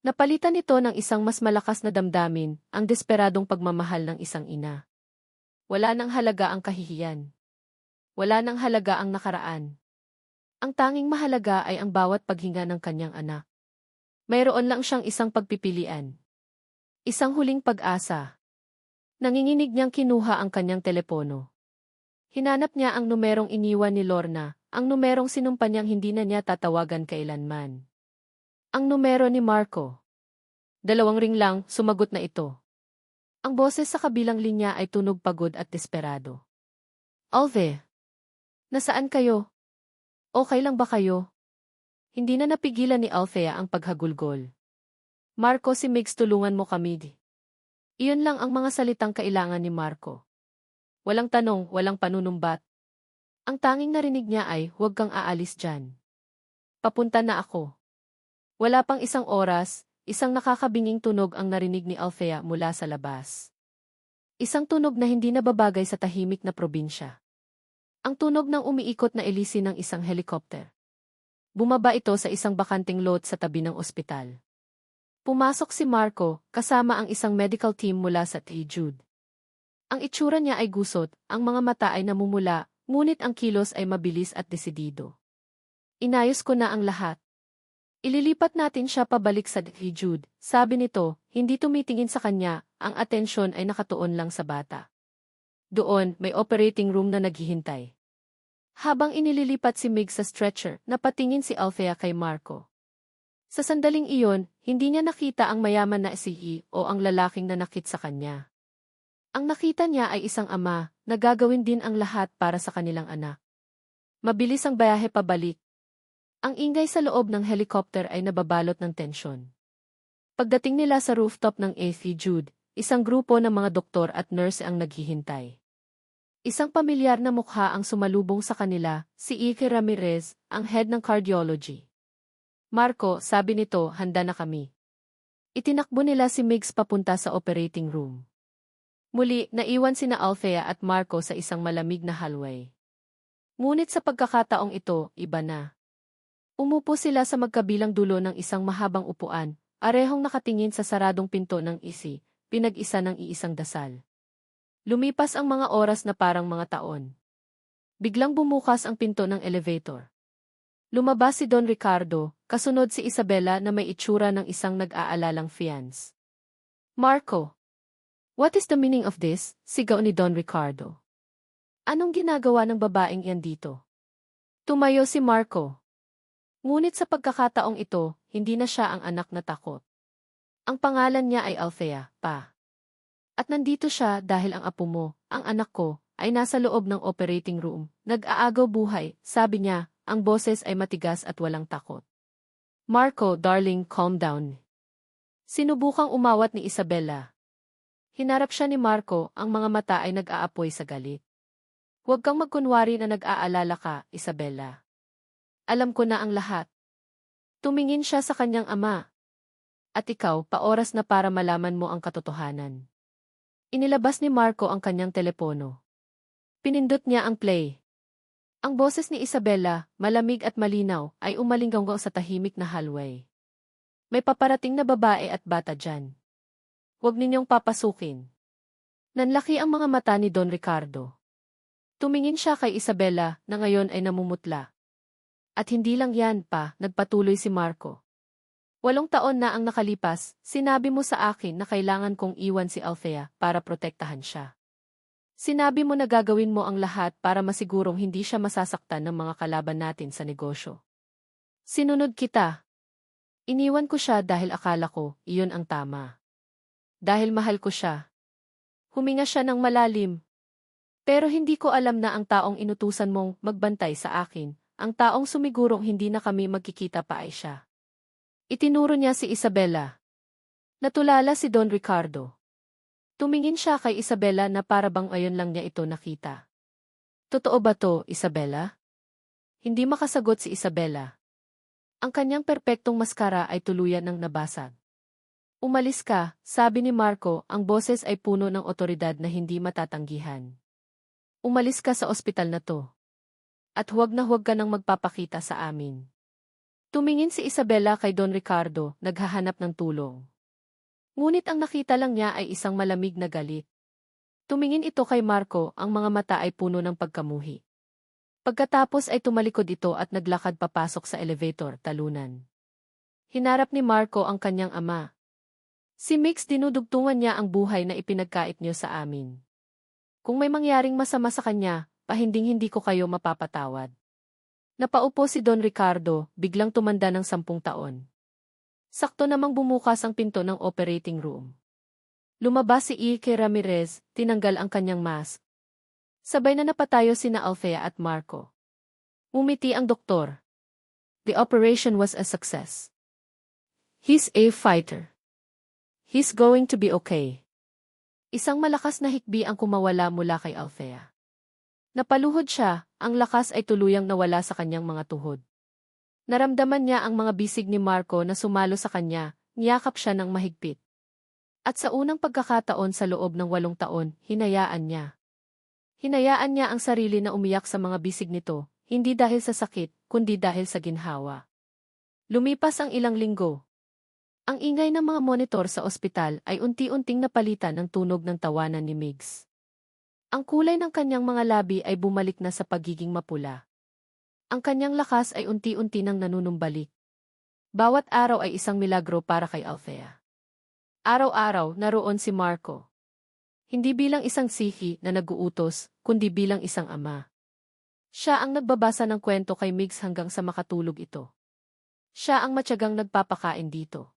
Napalitan nito ng isang mas malakas na damdamin, ang desperadong pagmamahal ng isang ina. Wala nang halaga ang kahihiyan. Wala nang halaga ang nakaraan. Ang tanging mahalaga ay ang bawat paghinga ng kanyang anak. Mayroon lang siyang isang pagpipilian. Isang huling pag-asa. Nanginginig niyang kinuha ang kanyang telepono. Hinanap niya ang numerong iniwan ni Lorna, ang numerong sinumpa niyang hindi na niya tatawagan kailanman. Ang numero ni Marco. 2 ring lang, sumagot na ito. Ang boses sa kabilang linya ay tunog pagod at desperado. Alve, nasaan kayo? Okay lang ba kayo? Hindi na napigilan ni Althea ang paghagulgol. Marco, si Migs, tulungan mo kami. Iyon lang ang mga salitang kailangan ni Marco. Walang tanong, walang panunumbat. Ang tanging narinig niya ay, huwag kang aalis dyan. Papunta na ako. Wala pang isang oras, isang nakakabinging tunog ang narinig ni Althea mula sa labas. Isang tunog na hindi nababagay sa tahimik na probinsya. Ang tunog ng umiikot na elisi ng isang helikopter. Bumaba ito sa isang bakanting lot sa tabi ng ospital. Pumasok si Marco, kasama ang isang medical team mula sa St. Jude. Ang itsura niya ay gusot, ang mga mata ay namumula, ngunit ang kilos ay mabilis at desidido. Inayos ko na ang lahat. Ililipat natin siya pabalik sa St. Jude, sabi nito, hindi tumitingin sa kanya, ang atensyon ay nakatuon lang sa bata. Doon, may operating room na naghihintay. Habang inililipat si Mig sa stretcher, napatingin si Althea kay Marco. Sa sandaling iyon, hindi niya nakita ang mayaman na si E o ang lalaking nanakit sa kanya. Ang nakita niya ay isang ama, na gagawin din ang lahat para sa kanilang anak. Mabilis ang biyahe pabalik. Ang ingay sa loob ng helicopter ay nababalot ng tensyon. Pagdating nila sa rooftop ng St. Jude, isang grupo ng mga doktor at nurse ang naghihintay. Isang pamilyar na mukha ang sumalubong sa kanila, si Ike Ramirez, ang head ng cardiology. Marco, sabi nito, handa na kami. Itinakbo nila si Migs papunta sa operating room. Muli, naiwan sina Althea at Marco sa isang malamig na hallway. Ngunit sa pagkakataong ito, iba na. Umupo sila sa magkabilang dulo ng isang mahabang upuan, arehong nakatingin sa saradong pinto ng isi, pinag-isa ng iisang dasal. Lumipas ang mga oras na parang mga taon. Biglang bumukas ang pinto ng elevator. Lumabas si Don Ricardo, kasunod si Isabela na may itsura ng isang nag-aalalang fiance. Marco! What is the meaning of this? Sigaw ni Don Ricardo. Anong ginagawa ng babaeng iyan dito? Tumayo si Marco. Ngunit sa pagkakataong ito, hindi na siya ang anak na takot. Ang pangalan niya ay Althea, pa. At nandito siya dahil ang apo mo, ang anak ko, ay nasa loob ng operating room. Nag-aagaw buhay, sabi niya, ang boses ay matigas at walang takot. Marco, darling, calm down. Sinubukang umawat ni Isabela. Hinarap siya ni Marco, ang mga mata ay nag-aapoy sa galit. Huwag kang magkunwari na nag-aalala ka, Isabela. Alam ko na ang lahat. Tumingin siya sa kanyang ama. At ikaw, paoras na para malaman mo ang katotohanan. Inilabas ni Marco ang kanyang telepono. Pinindot niya ang play. Ang boses ni Isabela, malamig at malinaw, ay umalinggaw sa tahimik na hallway. May paparating na babae at bata dyan. Huwag ninyong papasukin. Nanlaki ang mga mata ni Don Ricardo. Tumingin siya kay Isabela, na ngayon ay namumutla. At hindi lang yan pa, nagpatuloy si Marco. 8 taon na ang nakalipas, sinabi mo sa akin na kailangan kong iwan si Althea para protektahan siya. Sinabi mo na gagawin mo ang lahat para masigurong hindi siya masasaktan ng mga kalaban natin sa negosyo. Sinunod kita. Iniwan ko siya dahil akala ko, iyon ang tama. Dahil mahal ko siya. Huminga siya ng malalim. Pero hindi ko alam na ang taong inutusan mong magbantay sa akin, ang taong sumigurong hindi na kami magkikita pa ay siya. Itinuro niya si Isabela. Natulala si Don Ricardo. Tumingin siya kay Isabela na parabang ayon lang niya ito nakita. Totoo ba to, Isabela? Hindi makasagot si Isabela. Ang kanyang perpektong maskara ay tuluyan ng nabasag. Umalis ka, sabi ni Marco, ang boses ay puno ng otoridad na hindi matatanggihan. Umalis ka sa ospital na to. At huwag na huwag ka nang magpapakita sa amin. Tumingin si Isabela kay Don Ricardo, naghahanap ng tulong. Ngunit ang nakita lang niya ay isang malamig na galit. Tumingin ito kay Marco, ang mga mata ay puno ng pagkamuhi. Pagkatapos ay tumalikod ito at naglakad papasok sa elevator, talunan. Hinarap ni Marco ang kanyang ama. Si Mix, dinudugtungan niya ang buhay na ipinagkait niyo sa amin. Kung may mangyaring masama sa kanya, pahinding-hindi ko kayo mapapatawad. Napaupo si Don Ricardo, biglang tumanda ng 10 taon. Sakto namang bumukas ang pinto ng operating room. Lumabas si Ike Ramirez, tinanggal ang kanyang mask. Sabay na napatayo sina Althea at Marco. Umiti ang doktor. The operation was a success. He's a fighter. He's going to be okay. Isang malakas na hikbi ang kumawala mula kay Althea. Napaluhod siya, ang lakas ay tuluyang nawala sa kanyang mga tuhod. Naramdaman niya ang mga bisig ni Marco na sumalo sa kanya, niyakap siya ng mahigpit. At sa unang pagkakataon sa loob ng 8 taon, hinayaan niya. Hinayaan niya ang sarili na umiyak sa mga bisig nito, hindi dahil sa sakit, kundi dahil sa ginhawa. Lumipas ang ilang linggo. Ang ingay ng mga monitor sa ospital ay unti-unting napalitan ng tunog ng tawanan ni Migs. Ang kulay ng kanyang mga labi ay bumalik na sa pagiging mapula. Ang kanyang lakas ay unti-unti nang nanunumbalik. Bawat araw ay isang milagro para kay Althea. Araw-araw naroon si Marco. Hindi bilang isang sihi na nag-uutos, kundi bilang isang ama. Siya ang nagbabasa ng kwento kay Migs hanggang sa makatulog ito. Siya ang matyagang nagpapakain dito.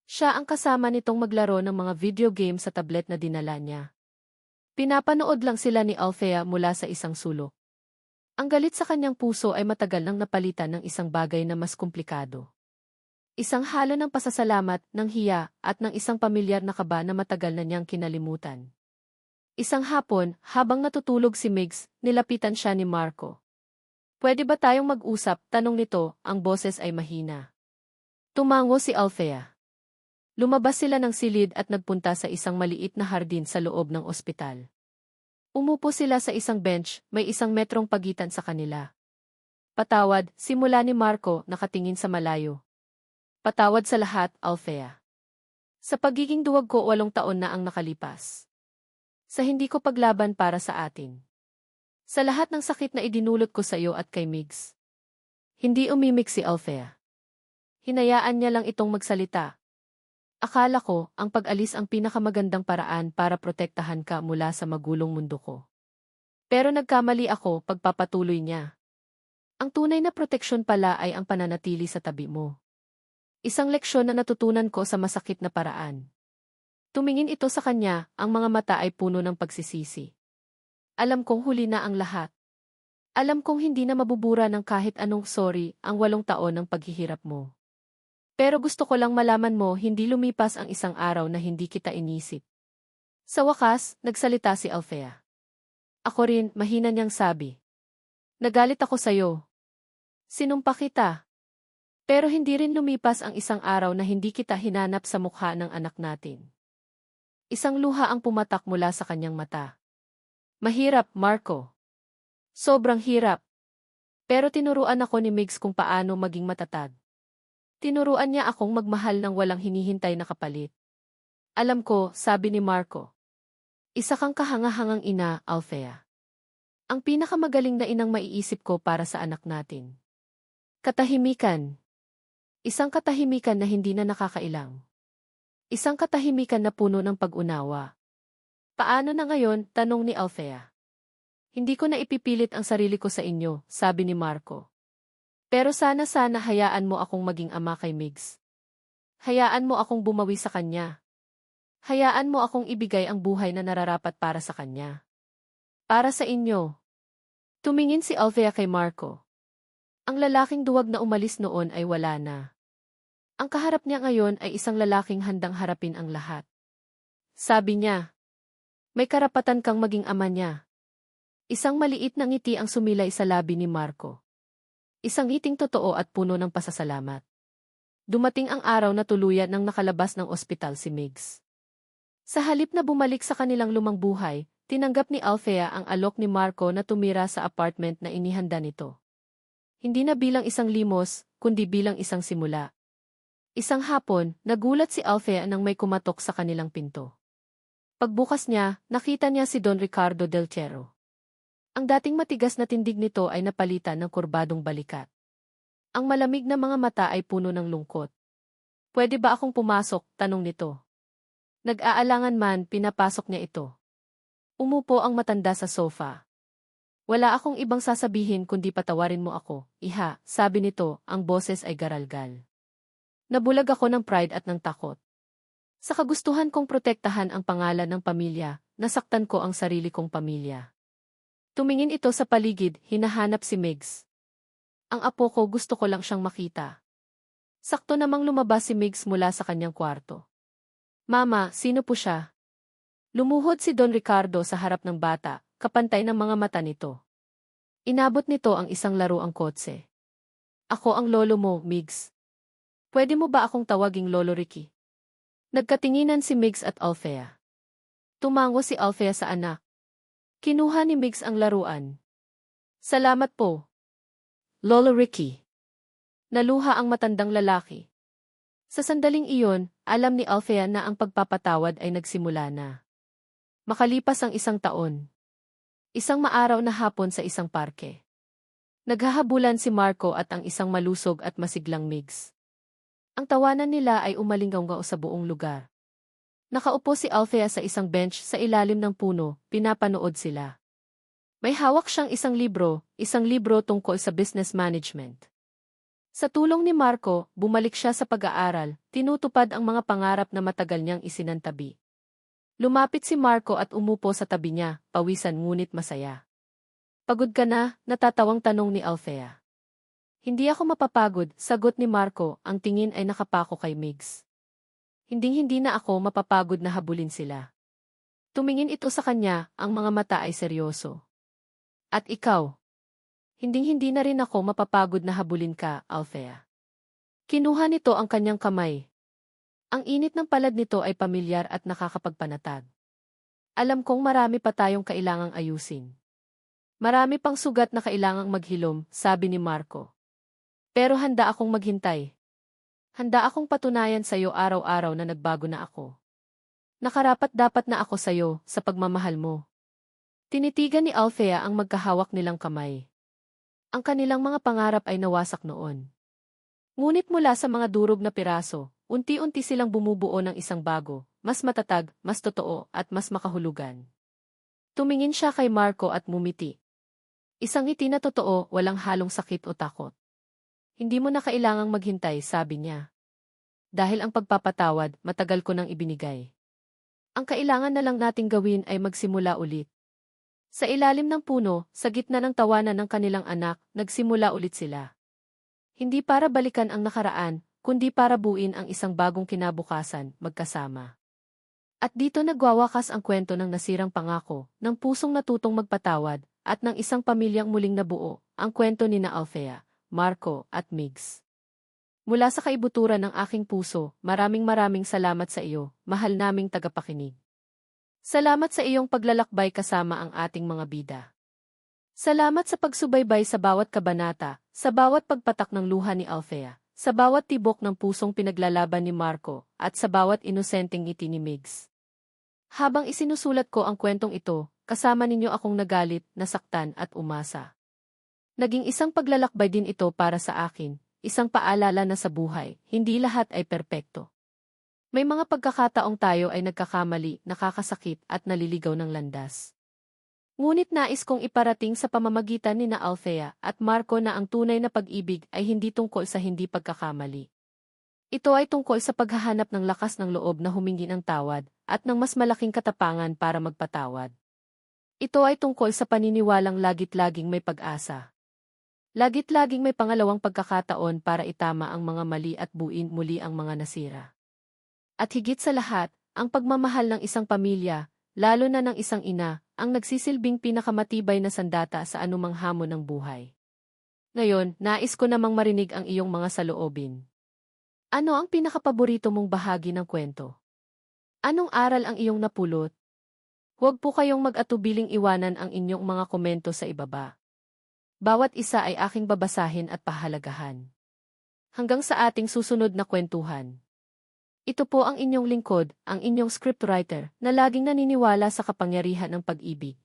Siya ang kasama nitong maglaro ng mga video game sa tablet na dinala niya. Pinapanood lang sila ni Althea mula sa isang sulok. Ang galit sa kanyang puso ay matagal nang napalitan ng isang bagay na mas komplikado. Isang halo ng pasasalamat, ng hiya, at ng isang pamilyar na kaba na matagal na niyang kinalimutan. Isang hapon, habang natutulog si Migs, nilapitan siya ni Marco. Pwede ba tayong mag-usap? Tanong nito, ang boses ay mahina. Tumango si Althea. Lumabas sila ng silid at nagpunta sa isang maliit na hardin sa loob ng ospital. Umupo sila sa isang bench, may 1 metrong pagitan sa kanila. Patawad, simula ni Marco, nakatingin sa malayo. Patawad sa lahat, Althea. Sa pagiging duwag ko 8 taon na ang nakalipas. Sa hindi ko paglaban para sa atin. Sa lahat ng sakit na idinulot ko sa iyo at kay Migs. Hindi umimik si Althea. Hinayaan niya lang itong magsalita. Akala ko, ang pag-alis ang pinakamagandang paraan para protektahan ka mula sa magulong mundo ko. Pero nagkamali ako, pagpapatuloy niya. Ang tunay na proteksyon pala ay ang pananatili sa tabi mo. Isang leksyon na natutunan ko sa masakit na paraan. Tumingin ito sa kanya, ang mga mata ay puno ng pagsisisi. Alam kong huli na ang lahat. Alam kong hindi na mabubura ng kahit anong sorry ang 8 taon ng paghihirap mo. Pero gusto ko lang malaman mo, hindi lumipas ang isang araw na hindi kita inisip. Sa wakas, nagsalita si Althea. Ako rin, mahina niyang sabi. Nagalit ako sa'yo. Sinumpa kita. Pero hindi rin lumipas ang isang araw na hindi kita hinanap sa mukha ng anak natin. Isang luha ang pumatak mula sa kanyang mata. Mahirap, Marco. Sobrang hirap. Pero tinuruan ako ni Migs kung paano maging matatag. Tinuruan niya akong magmahal ng walang hinihintay na kapalit. Alam ko, sabi ni Marco. Isa kang kahangahangang ina, Althea. Ang pinakamagaling na inang maiisip ko para sa anak natin. Katahimikan. Isang katahimikan na hindi na nakakailang. Isang katahimikan na puno ng pag-unawa. Paano na ngayon? Tanong ni Althea. Hindi ko na ipipilit ang sarili ko sa inyo, sabi ni Marco. Pero sana hayaan mo akong maging ama kay Migs. Hayaan mo akong bumawi sa kanya. Hayaan mo akong ibigay ang buhay na nararapat para sa kanya. Para sa inyo. Tumingin si Althea kay Marco. Ang lalaking duwag na umalis noon ay wala na. Ang kaharap niya ngayon ay isang lalaking handang harapin ang lahat. Sabi niya, may karapatan kang maging ama niya. Isang maliit na ngiti ang sumilay sa labi ni Marco. Isang ngiting totoo at puno ng pasasalamat. Dumating ang araw na tuluyan nang nakalabas ng ospital si Migs. Sa halip na bumalik sa kanilang lumang buhay, tinanggap ni Althea ang alok ni Marco na tumira sa apartment na inihanda nito. Hindi na bilang isang limos, kundi bilang isang simula. Isang hapon, nagulat si Althea nang may kumatok sa kanilang pinto. Pagbukas niya, nakita niya si Don Ricardo Del Cerro. Ang dating matigas na tindig nito ay napalitan ng kurbadong balikat. Ang malamig na mga mata ay puno ng lungkot. "Pwede ba akong pumasok?" tanong nito. Nag-aalangan man, pinapasok niya ito. Umupo ang matanda sa sofa. "Wala akong ibang sasabihin kundi patawarin mo ako, iha," sabi nito, ang boses ay garalgal. Nabulag ako ng pride at ng takot. Sa kagustuhan kong protektahan ang pangalan ng pamilya, nasaktan ko ang sarili kong pamilya. Tumingin ito sa paligid, hinahanap si Migs. "Ang apo ko, gusto ko lang siyang makita." Sakto namang lumabas si Migs mula sa kanyang kwarto. "Mama, sino po siya?" Lumuhod si Don Ricardo sa harap ng bata, kapantay ng mga mata nito. Inabot nito ang isang laruang kotse. "Ako ang lolo mo, Migs. Pwede mo ba akong tawaging Lolo Ricky?" Nagkatinginan si Migs at Althea. Tumango si Althea sa anak. Kinuha ni Migs ang laruan. "Salamat po, Lolo Ricky." Naluha ang matandang lalaki. Sa sandaling iyon, alam ni Althea na ang pagpapatawad ay nagsimula na. Makalipas ang isang taon. Isang maaraw na hapon sa isang parke. Naghahabulan si Marco at ang isang malusog at masiglang Migs. Ang tawanan nila ay umalinggaw sa buong lugar. Nakaupo si Althea sa isang bench sa ilalim ng puno, pinapanood sila. May hawak siyang isang libro tungkol sa business management. Sa tulong ni Marco, bumalik siya sa pag-aaral, tinutupad ang mga pangarap na matagal niyang isinantabi. Lumapit si Marco at umupo sa tabi niya, pawisan ngunit masaya. "Pagod ka na?" natatawang tanong ni Althea. "Hindi ako mapapagod," sagot ni Marco, ang tingin ay nakapako kay Migs. Hinding-hindi na ako mapapagod na habulin sila." Tumingin ito sa kanya, ang mga mata ay seryoso. "At ikaw?" "Hinding-hindi na rin ako mapapagod na habulin ka, Althea." Kinuha nito ang kanyang kamay. Ang init ng palad nito ay pamilyar at nakakapagpanatag. "Alam kong marami pa tayong kailangang ayusin. Marami pang sugat na kailangang maghilom," sabi ni Marco. "Pero handa akong maghintay. Handa akong patunayan sa iyo araw-araw na nagbago na ako. Nakarapat-dapat na ako sa iyo sa pagmamahal mo." Tinitigan ni Althea ang magkahawak nilang kamay. Ang kanilang mga pangarap ay nawasak noon. Ngunit mula sa mga durog na piraso, unti-unti silang bumubuo ng isang bago, mas matatag, mas totoo, at mas makahulugan. Tumingin siya kay Marco at mumiti. Isang ngiti na totoo, walang halong sakit o takot. "Hindi mo na kailangang maghintay," sabi niya. "Dahil ang pagpapatawad, matagal ko nang ibinigay. Ang kailangan na lang nating gawin ay magsimula ulit." Sa ilalim ng puno, sa gitna ng tawanan ng kanilang anak, nagsimula ulit sila. Hindi para balikan ang nakaraan, kundi para buuin ang isang bagong kinabukasan, magkasama. At dito nagwawakas ang kwento ng nasirang pangako, ng pusong natutong magpatawad, at ng isang pamilyang muling nabuo, ang kwento ni Althea, Marco, at Migs. Mula sa kaibuturan ng aking puso, maraming salamat sa iyo, mahal naming tagapakinig. Salamat sa iyong paglalakbay kasama ang ating mga bida. Salamat sa pagsubaybay sa bawat kabanata, sa bawat pagpatak ng luha ni Althea, sa bawat tibok ng pusong pinaglalaban ni Marco, at sa bawat inosenteng ngiti ni Migs. Habang isinusulat ko ang kwentong ito, kasama ninyo akong nagalit, nasaktan at umasa. Naging isang paglalakbay din ito para sa akin, isang paalala na sa buhay, hindi lahat ay perpekto. May mga pagkakataong tayo ay nagkakamali, nakakasakit at naliligaw ng landas. Ngunit nais kong iparating sa pamamagitan ni Althea at Marco na ang tunay na pag-ibig ay hindi tungkol sa hindi pagkakamali. Ito ay tungkol sa paghahanap ng lakas ng loob na humingi ng tawad at ng mas malaking katapangan para magpatawad. Ito ay tungkol sa paniniwalang lagit-laging may pag-asa. Lagit-laging may pangalawang pagkakataon para itama ang mga mali at buuin muli ang mga nasira. At higit sa lahat, ang pagmamahal ng isang pamilya, lalo na ng isang ina, ang nagsisilbing pinakamatibay na sandata sa anumang hamon ng buhay. Ngayon, nais ko namang marinig ang iyong mga saloobin. Ano ang pinakapaborito mong bahagi ng kwento? Anong aral ang iyong napulot? Huwag po kayong mag-atubiling iwanan ang inyong mga komento sa ibaba. Bawat isa ay aking babasahin at pahalagahan. Hanggang sa ating susunod na kwentuhan. Ito po ang inyong lingkod, ang inyong scriptwriter, na laging naniniwala sa kapangyarihan ng pag-ibig.